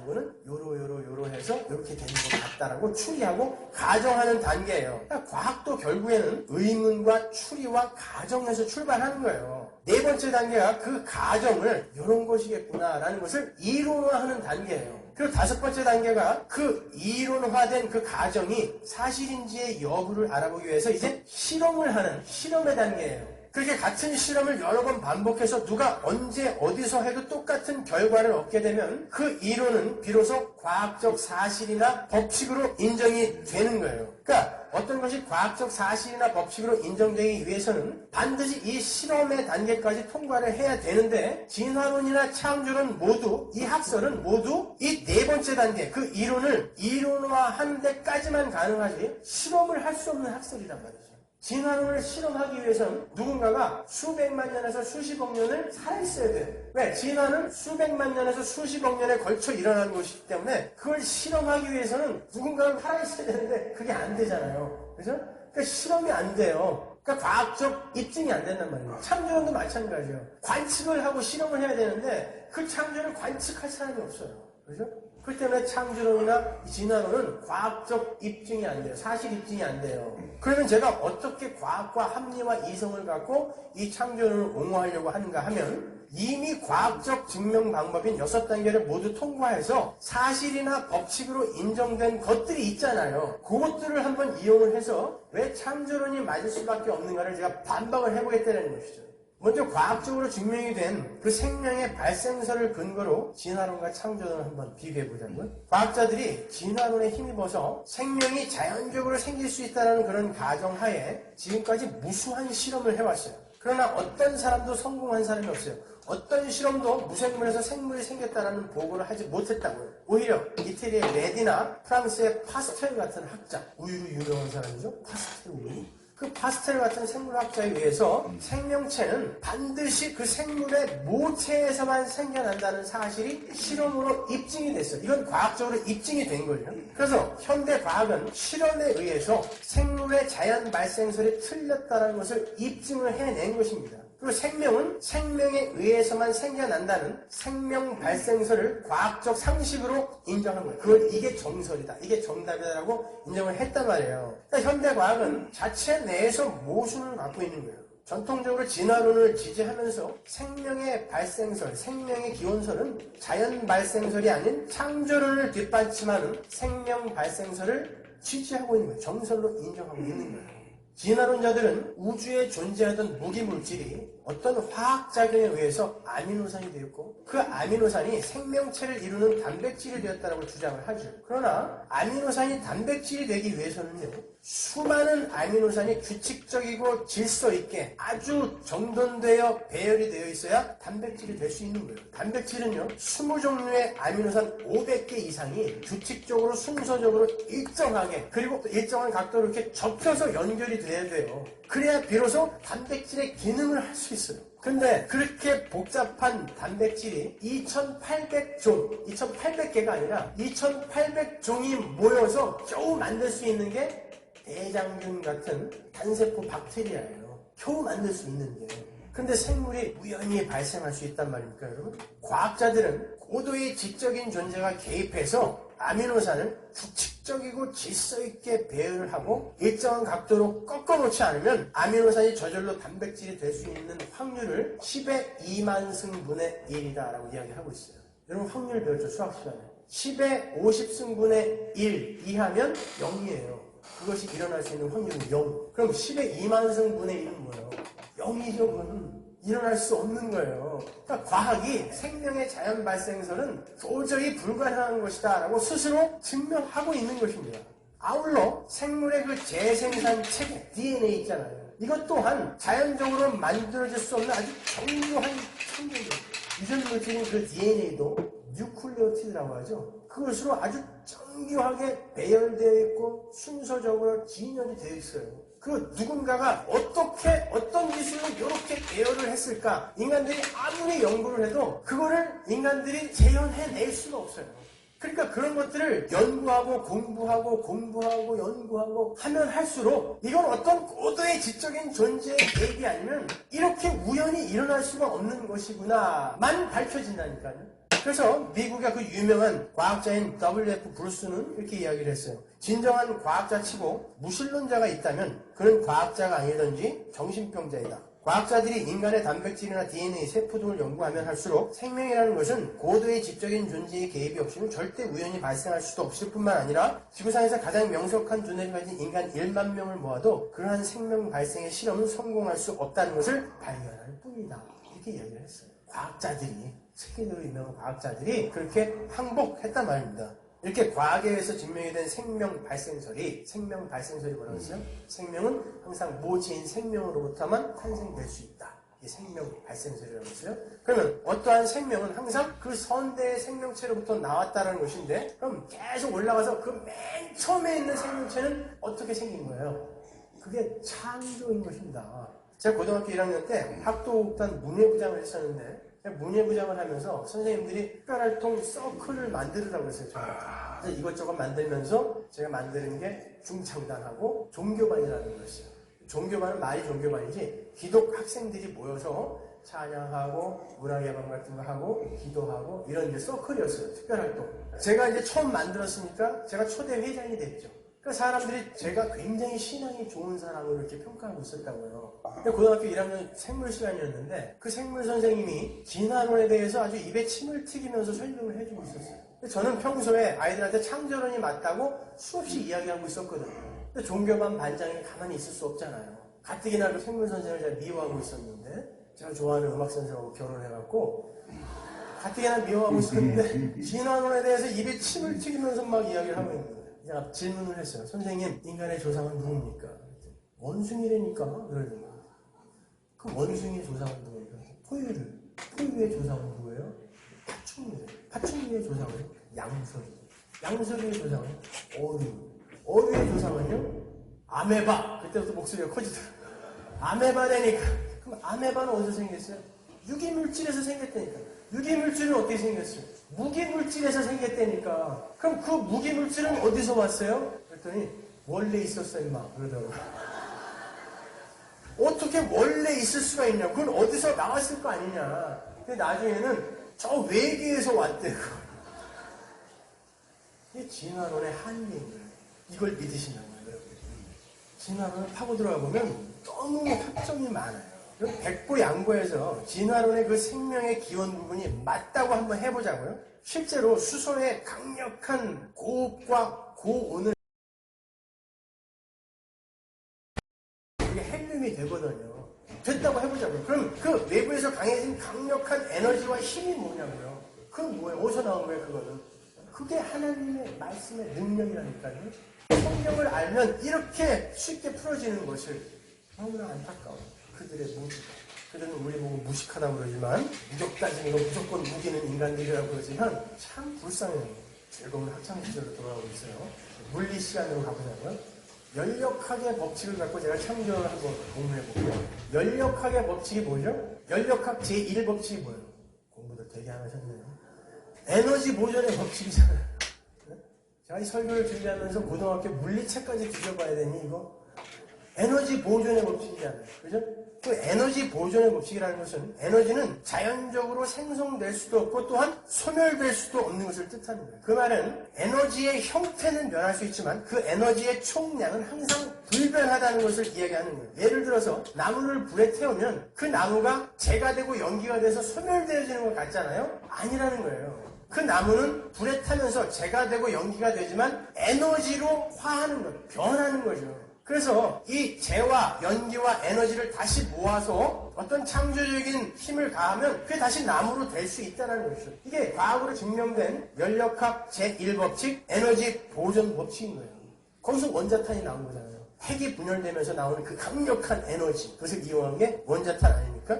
[SPEAKER 2] 이거는 요로 해서 이렇게 되는 것 같다라고 추리하고 가정하는 단계예요. 그러니까 과학도 결국에는 의문과 추리와 가정에서 출발하는 거예요. 네 번째 단계가 그 가정을 이런 것이겠구나라는 것을 이론화하는 단계예요. 그리고 다섯 번째 단계가 그 이론화된 그 가정이 사실인지의 여부를 알아보기 위해서 이제 실험을 하는 실험의 단계예요. 그렇게 같은 실험을 여러 번 반복해서 누가 언제 어디서 해도 똑같은 결과를 얻게 되면 그 이론은 비로소 과학적 사실이나 법칙으로 인정이 되는 거예요. 그러니까 어떤 것이 과학적 사실이나 법칙으로 인정되기 위해서는 반드시 이 실험의 단계까지 통과를 해야 되는데 진화론이나 창조론 모두 이 학설은 모두 이 네 번째 단계 그 이론을 이론화한 데까지만 가능하지 실험을 할 수 없는 학설이란 말이죠. 진화론을 실험하기 위해서는 누군가가 수백만 년에서 수십억 년을 살아있어야 돼요. 왜? 진화는 수백만 년에서 수십억 년에 걸쳐 일어나는 것이기 때문에 그걸 실험하기 위해서는 누군가가 살아있어야 되는데 그게 안 되잖아요. 그죠? 그러니까 실험이 안 돼요. 그러니까 과학적 입증이 안 된단 말이에요. 창조론도 마찬가지예요. 관측을 하고 실험을 해야 되는데 그 창조를 관측할 사람이 없어요. 그죠? 그렇기 때문에 창조론이나 진화론은 과학적 입증이 안 돼요. 사실 입증이 안 돼요. 그러면 제가 어떻게 과학과 합리와 이성을 갖고 이 창조론을 옹호하려고 하는가 하면 이미 과학적 증명 방법인 6단계를 모두 통과해서 사실이나 법칙으로 인정된 것들이 있잖아요. 그것들을 한번 이용을 해서 왜 창조론이 맞을 수밖에 없는가를 제가 반박을 해보겠다는 것이죠. 먼저 과학적으로 증명이 된 그 생명의 발생설을 근거로 진화론과 창조론을 한번 비교해보자고요. 과학자들이 진화론에 힘입어서 생명이 자연적으로 생길 수 있다는 그런 가정하에 지금까지 무수한 실험을 해왔어요. 그러나 어떤 사람도 성공한 사람이 없어요. 어떤 실험도 무생물에서 생물이 생겼다는 보고를 하지 못했다고요. 오히려 이태리의 레디나 프랑스의 파스텔 같은 학자, 우유로 유명한 사람이죠. 파스텔 우유. 그 파스텔 같은 생물학자에 의해서 생명체는 반드시 그 생물의 모체에서만 생겨난다는 사실이 실험으로 입증이 됐어요. 이건 과학적으로 입증이 된 거예요. 그래서 현대 과학은 실험에 의해서 생물의 자연 발생설이 틀렸다는 것을 입증을 해낸 것입니다. 그리고 생명은 생명에 의해서만 생겨난다는 생명 발생설을 과학적 상식으로 인정한 거예요. 이게 정설이다, 이게 정답이다라고 인정을 했단 말이에요. 그러니까 현대 과학은 자체 내에서 모순을 갖고 있는 거예요. 전통적으로 진화론을 지지하면서 생명의 발생설, 생명의 기원설은 자연 발생설이 아닌 창조론을 뒷받침하는 생명 발생설을 지지하고 있는 거예요. 정설로 인정하고 있는 거예요. 진화론자들은 우주에 존재하던 무기물질이 어떤 화학작용에 의해서 아미노산이 되었고 그 아미노산이 생명체를 이루는 단백질이 되었다고 주장을 하죠. 그러나 아미노산이 단백질이 되기 위해서는요, 수많은 아미노산이 규칙적이고 질서 있게 아주 정돈되어 배열이 되어 있어야 단백질이 될 수 있는 거예요. 단백질은요, 20종류의 아미노산 500개 이상이 규칙적으로 순서적으로 일정하게 그리고 또 일정한 각도로 이렇게 접혀서 연결이 돼야 돼요. 그래야 비로소 단백질의 기능을 할 수 있어요. 근데 그렇게 복잡한 단백질이 2800종, 2800개가 아니라 2800종이 모여서 겨우 만들 수 있는 게 대장균 같은 단세포 박테리아예요. 겨우 만들 수 있는 게. 근데 생물이 우연히 발생할 수 있단 말입니까, 여러분? 과학자들은 고도의 지적인 존재가 개입해서 아미노산을 규칙적이고 질서 있게 배열을 하고 일정한 각도로 꺾어놓지 않으면 아미노산이 저절로 단백질이 될 수 있는 확률을 10의 2만 승분의 1이다라고 이야기하고 있어요. 여러분 확률 배웠죠, 수학 시간에. 10의 50승분의 1 이하면 0이에요. 그것이 일어날 수 있는 확률은 0. 그럼 10의 2만 승분의 1은 뭐예요? 0이죠, 그건. 일어날 수 없는 거예요. 그러니까 과학이 생명의 자연 발생설은 도저히 불가능한 것이다 라고 스스로 증명하고 있는 것입니다. 아울러 생물의 그 재생산 체계, DNA 있잖아요. 이것 또한 자연적으로 만들어질 수 없는 아주 정교한 창조입니다. 유전 물질인 그 DNA도 뉴클레오티드라고 하죠. 그것으로 아주 정교하게 배열되어 있고 순서적으로 진열이 되어 있어요. 그 누군가가 어떻게 어떤 기술로 이렇게 배열을 했을까? 인간들이 아무리 연구를 해도 그거를 인간들이 재현해낼 수가 없어요. 그러니까 그런 것들을 연구하고 공부하고 연구하고 하면 할수록 이건 어떤 고도의 지적인 존재의 계획이 아니면 이렇게 우연히 일어날 수가 없는 것이구나만 밝혀진다니까요. 그래서 미국의 그 유명한 과학자인 W.F. 브루스는 이렇게 이야기를 했어요. 진정한 과학자 치고 무신론자가 있다면 그는 과학자가 아니든지 정신병자이다. 과학자들이 인간의 단백질이나 DNA, 세포 등을 연구하면 할수록 생명이라는 것은 고도의 지적인 존재의 개입이 없이는 절대 우연히 발생할 수도 없을 뿐만 아니라 지구상에서 가장 명석한 두뇌를 가진 인간 1만 명을 모아도 그러한 생명 발생의 실험은 성공할 수 없다는 것을 발견할 뿐이다. 이렇게 이야기를 했어요. 과학자들이, 세계적으로 유명한 과학자들이 그렇게 항복했단 말입니다. 이렇게 과학에 의해서 증명이 된 생명 발생설이 뭐라고 했어요? 생명은 항상 모체인 생명으로부터만 탄생될 수 있다. 이게 생명 발생설이라고 했어요. 그러면 어떠한 생명은 항상 그 선대의 생명체로부터 나왔다는 것인데 그럼 계속 올라가서 그 맨 처음에 있는 생명체는 어떻게 생긴 거예요? 그게 창조인 것입니다. 제가 고등학교 1학년 때 학도국단 문예부장을 했었는데 문예부장을 하면서 선생님들이 특별활동 서클을 만들으라고 했어요. 그래서 이것저것 만들면서 제가 만드는 게 중창단하고 종교반이라는 거였어요. 종교반은 말이 종교반이지 기독 학생들이 모여서 찬양하고 문화예방 같은 거 하고 기도하고 이런 이제 서클이었어요. 특별활동. 제가 이제 처음 만들었으니까 제가 초대 회장이 됐죠. 그러니까 사람들이 제가 굉장히 신앙이 좋은 사람으로 이렇게 평가하고 있었다고요. 고등학교 1학년 생물 시간이었는데 그 생물 선생님이 진화론에 대해서 아주 입에 침을 튀기면서 설명을 해주고 있었어요. 저는 평소에 아이들한테 창조론이 맞다고 수없이 이야기하고 있었거든요. 근데 종교반 반장이 가만히 있을 수 없잖아요. 가뜩이나 그 생물 선생을 제가 미워하고 있었는데 제가 좋아하는 음악 선생하고 결혼해갖고 가뜩이나 미워하고 있었는데 진화론에 대해서 입에 침을 튀기면서 막 이야기를 하고 있는 거예요. 제가 질문을 했어요. 선생님, 인간의 조상은 누굽니까? 원숭이라니까. 그러는 거예요. 그 원숭이의 조상은 누구예요? 포유류의 조상은 누구예요? 파충류예요. 파충류의 조상은 양서류. 양서류의 조상은 어류. 어류의 조상은요? 아메바. 그때부터 목소리가 커지더라고요. 아메바 되니까. 그럼 아메바는 어디서 생겼어요? 유기물질에서 생겼다니까. 유기물질은 어떻게 생겼어요? 무기물질에서 생겼다니까. 그럼 그 무기물질은 어디서 왔어요? 그랬더니 원래 있었어 임마 그러더라고요. 어떻게 원래 있을 수가 있냐? 그건 어디서 나왔을 거 아니냐? 근데 나중에는 저 외계에서 왔대요. 이게 진화론의 한계인 거예요. 이걸 믿으신다고요, 여러분. 진화론을 파고 들어가 보면 너무 학점이 많아요. 백보양보해서 진화론의 그 생명의 기원 부분이 맞다고 한번 해보자고요. 실제로 수소의 강력한 고흡과 고온을 이게 헬륨이 되거든요. 됐다고 해보자고요. 그럼 그 외부에서 강해진 강력한 에너지와 힘이 뭐냐고요. 그건 뭐예요? 어디서 나온 거예요, 그거는? 그게 하나님의 말씀의 능력이라니까요. 성경을 알면 이렇게 쉽게 풀어지는 것을 너무나 안타까워요. 그들의 무기가. 그들은 우리 보고 무식하다고 그러지만 무적다짐이고 무조건 무기는 인간들이라고 그러지만 참 불쌍해요. 즐거운 학창시절로 돌아가고 있어요. 물리 시간으로 가보자고요. 연력학의 법칙을 갖고 제가 참조를 한번 공부해볼게요. 연력학의 법칙이 뭐죠? 연력학 제1법칙이 뭐예요? 공부도 되게 안 하셨네요. 에너지 보존의 법칙이잖아요. 제가 이 설교를 준비하면서 고등학교 물리책까지 뒤져봐야 되니 이거? 에너지 보존의 법칙이잖아요. 그죠? 그 에너지 보존의 법칙이라는 것은 에너지는 자연적으로 생성될 수도 없고 또한 소멸될 수도 없는 것을 뜻하는 거예요. 그 말은 에너지의 형태는 변할 수 있지만 그 에너지의 총량은 항상 불변하다는 것을 이야기하는 거예요. 예를 들어서 나무를 불에 태우면 그 나무가 재가 되고 연기가 돼서 소멸되어지는 것 같잖아요? 아니라는 거예요. 그 나무는 불에 타면서 재가 되고 연기가 되지만 에너지로 화하는 거예요. 변하는 거죠. 그래서 이 재와 연기와 에너지를 다시 모아서 어떤 창조적인 힘을 가하면 그게 다시 나무로 될 수 있다는 것이죠. 이게 과학으로 증명된 연력학 제1법칙 에너지 보존 법칙인 거예요. 거기서 원자탄이 나온 거잖아요. 핵이 분열되면서 나오는 그 강력한 에너지, 그것을 이용한 게 원자탄 아닙니까?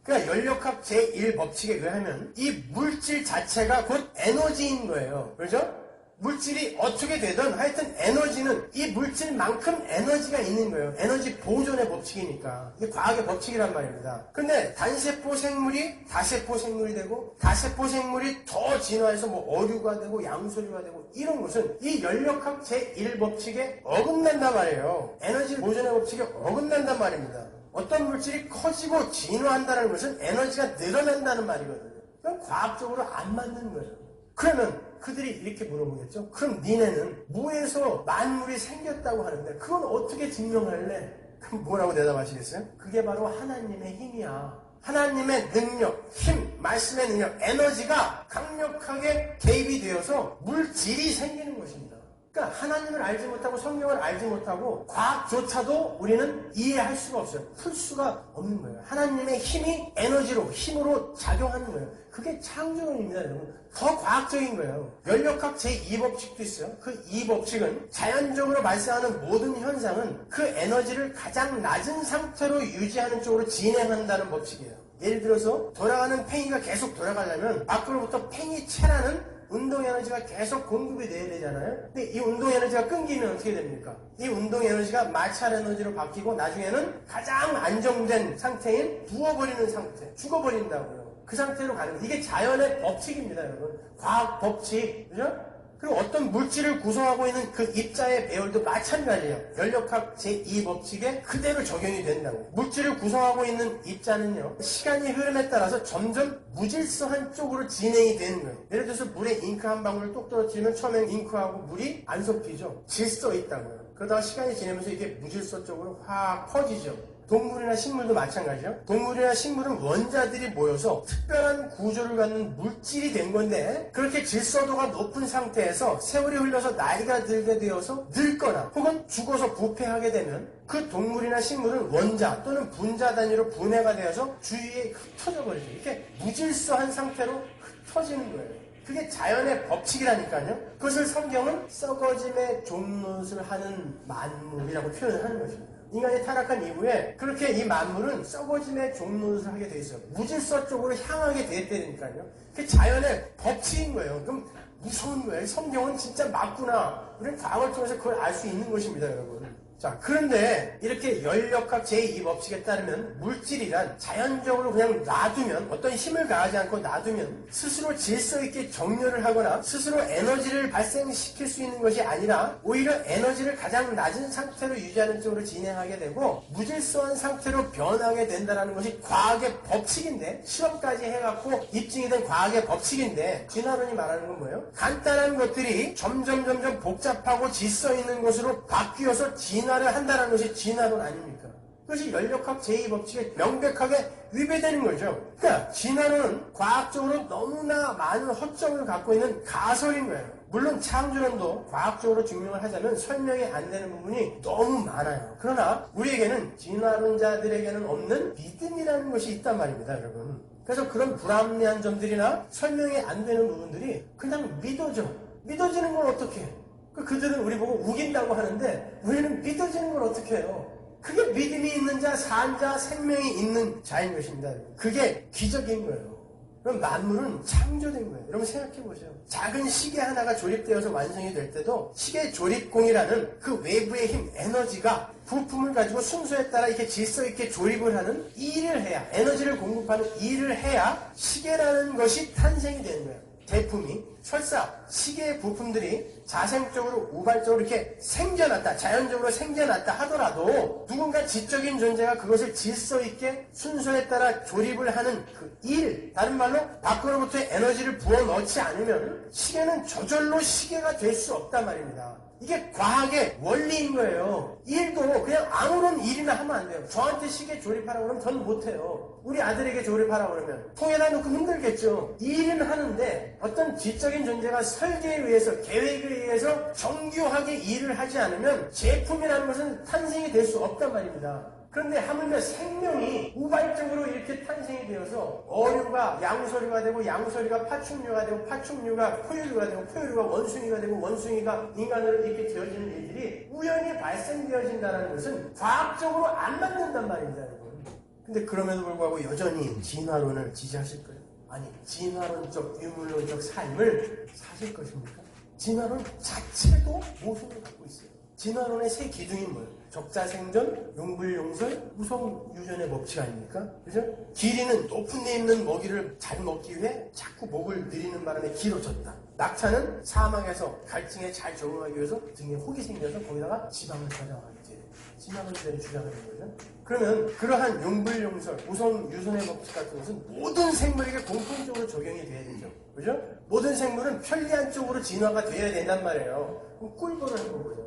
[SPEAKER 2] 그러니까 연력학 제1법칙에 의하면 이 물질 자체가 곧 에너지인 거예요. 그렇죠? 물질이 어떻게 되든 하여튼 에너지는 이 물질만큼 에너지가 있는 거예요. 에너지 보존의 법칙이니까. 이게 과학의 법칙이란 말입니다. 근데 단세포 생물이 다세포 생물이 되고 다세포 생물이 더 진화해서 뭐 어류가 되고 양서류가 되고 이런 것은 이 연력학 제1법칙에 어긋난단 말이에요. 에너지 보존의 법칙에 어긋난단 말입니다. 어떤 물질이 커지고 진화한다는 것은 에너지가 늘어난다는 말이거든요. 그건 과학적으로 안 맞는 거예요. 그러면 그들이 이렇게 물어보겠죠. 그럼 니네는 무에서 만물이 생겼다고 하는데 그건 어떻게 증명할래? 그럼 뭐라고 대답하시겠어요? 그게 바로 하나님의 힘이야. 하나님의 능력, 힘, 말씀의 능력, 에너지가 강력하게 개입이 되어서 물질이 생기는 것입니다. 그러니까 하나님을 알지 못하고 성경을 알지 못하고 과학조차도 우리는 이해할 수가 없어요. 풀 수가 없는 거예요. 하나님의 힘이 에너지로, 힘으로 작용하는 거예요. 그게 창조론입니다, 여러분. 더 과학적인 거예요. 연력학 제2법칙도 있어요. 그 2법칙은 자연적으로 발생하는 모든 현상은 그 에너지를 가장 낮은 상태로 유지하는 쪽으로 진행한다는 법칙이에요. 예를 들어서 돌아가는 팽이가 계속 돌아가려면 밖으로부터 팽이체라는 운동 에너지가 계속 공급이 돼야 되잖아요. 근데 이 운동 에너지가 끊기면 어떻게 됩니까? 이 운동 에너지가 마찰 에너지로 바뀌고 나중에는 가장 안정된 상태인 부어버리는 상태, 죽어버린다고요. 그 상태로 가는 거예요. 이게 자연의 법칙입니다, 여러분. 과학 법칙, 그죠? 그리고 어떤 물질을 구성하고 있는 그 입자의 배열도 마찬가지예요. 연력학 제2법칙에 그대로 적용이 된다고. 물질을 구성하고 있는 입자는요, 시간이 흐름에 따라서 점점 무질서한 쪽으로 진행이 되는 거예요. 예를 들어서 물에 잉크 한 방울을 똑 떨어뜨리면 처음엔 잉크하고 물이 안 섞이죠. 질서 있다고요. 그러다가 시간이 지나면서 이게 무질서 쪽으로 확 퍼지죠. 동물이나 식물도 마찬가지죠. 동물이나 식물은 원자들이 모여서 특별한 구조를 갖는 물질이 된 건데 그렇게 질서도가 높은 상태에서 세월이 흘러서 나이가 들게 되어서 늙거나 혹은 죽어서 부패하게 되면 그 동물이나 식물은 원자 또는 분자 단위로 분해가 되어서 주위에 흩어져 버리죠. 이렇게 무질서한 상태로 흩어지는 거예요. 그게 자연의 법칙이라니까요. 그것을 성경은 썩어짐의 종노릇을 하는 만물이라고 표현을 하는 것입니다. 인간이 타락한 이후에 그렇게 이 만물은 썩어짐의 종노릇을 하게 돼 있어요. 무질서 쪽으로 향하게 됐다니까요. 그게 자연의 법칙인 거예요. 그럼 무서운 거예요. 성경은 진짜 맞구나. 우리는 과학을 통해서 그걸 알 수 있는 것입니다, 여러분. 자, 그런데 이렇게 열역학 제2법칙에 따르면 물질이란 자연적으로 그냥 놔두면, 어떤 힘을 가하지 않고 놔두면 스스로 질서 있게 정렬을 하거나 스스로 에너지를 발생시킬 수 있는 것이 아니라 오히려 에너지를 가장 낮은 상태로 유지하는 쪽으로 진행하게 되고 무질서한 상태로 변하게 된다는 것이 과학의 법칙인데, 실험까지 해갖고 입증이 된 과학의 법칙인데, 진화론이 말하는 건 뭐예요? 간단한 것들이 점점 복잡하고 질서 있는 것으로 바뀌어서 진화를 한다는 것이 진화론 아닙니까? 그것이 연력학 제2법칙에 명백하게 위배되는 거죠. 그러니까 진화론은 과학적으로 너무나 많은 허점을 갖고 있는 가설인 거예요. 물론 창조론도 과학적으로 증명을 하자면 설명이 안 되는 부분이 너무 많아요. 그러나 우리에게는, 진화론자들에게는 없는 믿음이라는 것이 있단 말입니다, 여러분. 그래서 그런 불합리한 점들이나 설명이 안 되는 부분들이 그냥 믿어지는 걸 어떻게 해? 그들은 우리 보고 우긴다고 하는데 우리는 믿어지는 걸 어떻게 해요? 그게 믿음이 있는 자, 산 자, 생명이 있는 자인 것입니다. 그게 기적인 거예요. 그럼 만물은 창조된 거예요. 여러분 생각해 보세요. 작은 시계 하나가 조립되어서 완성이 될 때도 시계 조립공이라는 그 외부의 힘, 에너지가 부품을 가지고 순서에 따라 이렇게 질서 있게 조립을 하는 일을 해야, 에너지를 공급하는 일을 해야 시계라는 것이 탄생이 되는 거예요. 제품이, 설사 시계의 부품들이 자생적으로 우발적으로 이렇게 생겨났다, 자연적으로 생겨났다 하더라도 누군가 지적인 존재가 그것을 질서 있게 순서에 따라 조립을 하는 그 일, 다른 말로 밖으로부터 에너지를 부어 넣지 않으면 시계는 저절로 시계가 될 수 없단 말입니다. 이게 과학의 원리인 거예요. 일도 그냥 아무런 일이나 하면 안 돼요. 저한테 시계 조립하라고 그러면 전 못해요. 우리 아들에게 조립하라고 그러면 통에다 놓고 힘들겠죠. 일은 하는데 어떤 지적인 존재가 설계에 의해서, 계획에 의해서 정교하게 일을 하지 않으면 제품이라는 것은 탄생이 될 수 없단 말입니다. 그런데 하물며 생명이 우발적으로 이렇게 탄생이 되어서 어류가 양서류가 되고, 양서류가 파충류가 되고, 파충류가 포유류가 되고, 포유류가 원숭이가 되고, 원숭이가 인간으로 이렇게 되어지는 일들이 우연히 발생되어진다는 것은 과학적으로 안 맞는단 말입니다, 여러분. 근데 그럼에도 불구하고 여전히 진화론을 지지하실 거예요. 아니, 진화론적, 유물론적 삶을 사실 것입니까? 진화론 자체도 모순을 갖고 있어요. 진화론의 세 기둥이 뭐예요? 적자생존, 용불용설, 우성유전의 법칙 아닙니까? 그죠? 기린은 높은 데 있는 먹이를 잘 먹기 위해 자꾸 목을 늘리는 바람에 길어졌다. 낙타는 사막에서 갈증에 잘 적응하기 위해서 등에 혹이 생겨서 거기다가 지방을 저장하게 돼요. 진화론자들이 주장하는 거죠. 그러면 그러한 용불용설, 우성유전의 법칙 같은 것은 모든 생물에게 공통적으로 적용이 돼야 되죠. 그죠? 모든 생물은 편리한 쪽으로 진화가 돼야 된단 말이에요. 그럼 꿀벌을 해보고요.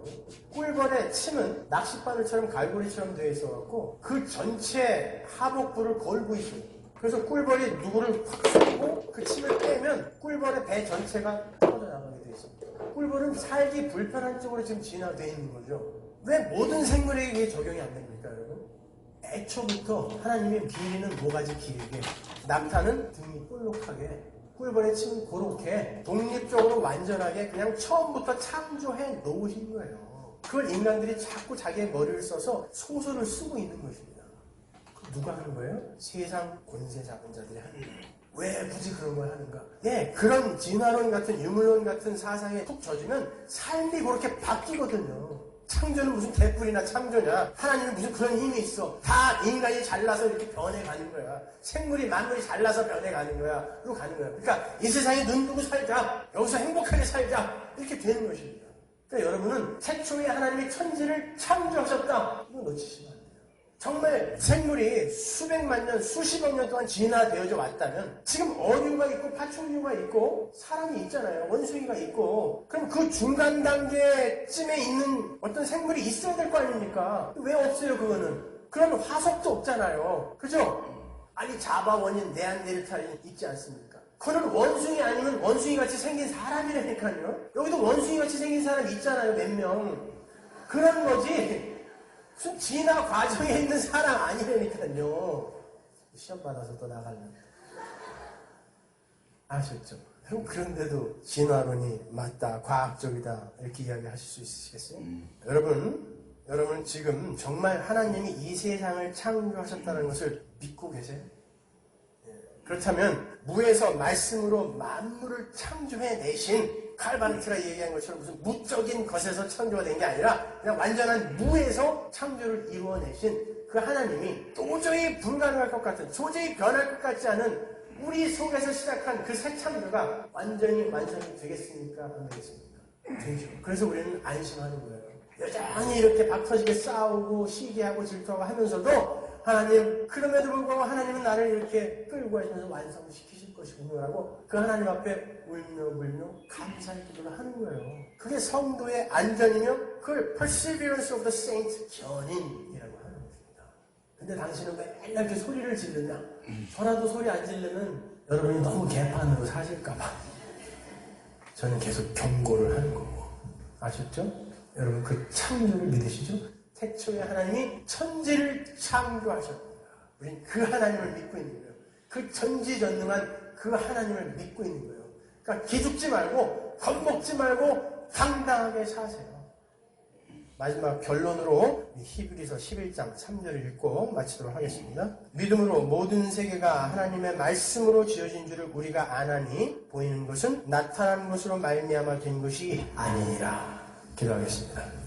[SPEAKER 2] 꿀벌의 침은 낚싯바늘처럼 갈고리처럼 되어 있어갖고 그 전체 하복부를 걸고 있어요. 그래서 꿀벌이 누구를 확 쏘고 그 침을 빼면 꿀벌의 배 전체가 터져나가게 되어 있습니다. 꿀벌은 살기 불편한 쪽으로 지금 진화되어 있는 거죠. 왜 모든 생물에게 이게 적용이 안 됩니까, 여러분? 애초부터 하나님의 비리는 모가지 길게, 낙타는 등이 볼록하게, 꿀벌의 침은 그렇게 독립적으로 완전하게 그냥 처음부터 창조해 놓으신 거예요. 그걸 인간들이 자꾸 자기의 머리를 써서 소설을 쓰고 있는 것입니다. 누가 하는 거예요? 세상 권세 잡은 자들이 하는 거예요. 왜 굳이 그런 걸 하는가? 예, 그런 진화론 같은 유물론 같은 사상에 푹 젖으면 삶이 그렇게 바뀌거든요. 창조는 무슨 개뿔이나 창조냐? 하나님은 무슨 그런 힘이 있어? 다 인간이 잘나서 이렇게 변해가는 거야. 생물이, 만물이 잘나서 변해가는 거야. 그리고 가는 거야. 그러니까 이 세상에 눈 두고 살자. 여기서 행복하게 살자. 이렇게 되는 것입니다. 그러니까 여러분은 최초에 하나님이 천지를 창조하셨다. 이거 놓치시면 안 돼요. 정말 생물이 수백만 년, 수십억 년 동안 진화되어져 왔다면 지금 어류가 있고 파충류가 있고 사람이 있잖아요. 원숭이가 있고. 그럼 그 중간 단계쯤에 있는 어떤 생물이 있어야 될 거 아닙니까? 왜 없어요, 그거는? 그런 화석도 없잖아요. 그죠? 아니, 자바 원인 네안데르탈인 있지 않습니까? 그는 원숭이 아니면 원숭이같이 생긴 사람이라니까요. 여기도 원숭이같이 생긴 사람 있잖아요, 몇 명. 그런 거지. 무슨 진화 과정에 있는 사람 아니라니까요. 시험 받아서 또 나가려면. 아셨죠? 그럼 그런데도 진화론이 맞다, 과학적이다 이렇게 이야기하실 수 있으시겠어요? 여러분 지금 정말 하나님이 이 세상을 창조하셨다는 것을 믿고 계세요? 그렇다면 무에서 말씀으로 만물을 창조해내신 칼 바르트가 얘기한 것처럼 무슨 무적인 것에서 창조가 된 게 아니라 그냥 완전한 무에서 창조를 이루어내신 그 하나님이 도저히 불가능할 것 같은, 도저히 변할 것 같지 않은 우리 속에서 시작한 그 새 창조가 완전히 완성이 되겠습니까? 안 되겠습니까? 되죠. 그래서 우리는 안심하는 거예요. 여전히 이렇게 박터지게 싸우고 시기하고 질투하고 하면서도 하나님, 그럼에도 불구하고 하나님은 나를 이렇게 끌고 가시면서 완성시키실 것이군요라고 그 하나님 앞에 울며 감사의 기도를 하는 거예요. 그게 성도의 안전이며 그걸 perseverance of the saints, 견인이라고 하는 것입니다. 근데 당신은 왜 맨날 이렇게 소리를 지르냐? 저라도 소리 안 지르면 여러분이 너무 개판으로 사실까봐 저는 계속 경고를 하는 거고. 아셨죠? 여러분 그 창조를 믿으시죠? 태초에 하나님이 천지를 창조하셨습니다. 우린 그 하나님을 믿고 있는 거예요. 그 전지전능한 그 하나님을 믿고 있는 거예요. 그러니까 기죽지 말고 겁먹지 말고 당당하게 사세요. 마지막 결론으로 히브리서 11장 3절을 읽고 마치도록 하겠습니다. 믿음으로 모든 세계가 하나님의 말씀으로 지어진 줄을 우리가 아나니 보이는 것은 나타난 것으로 말미암아 된 것이 아니니라. 기도하겠습니다.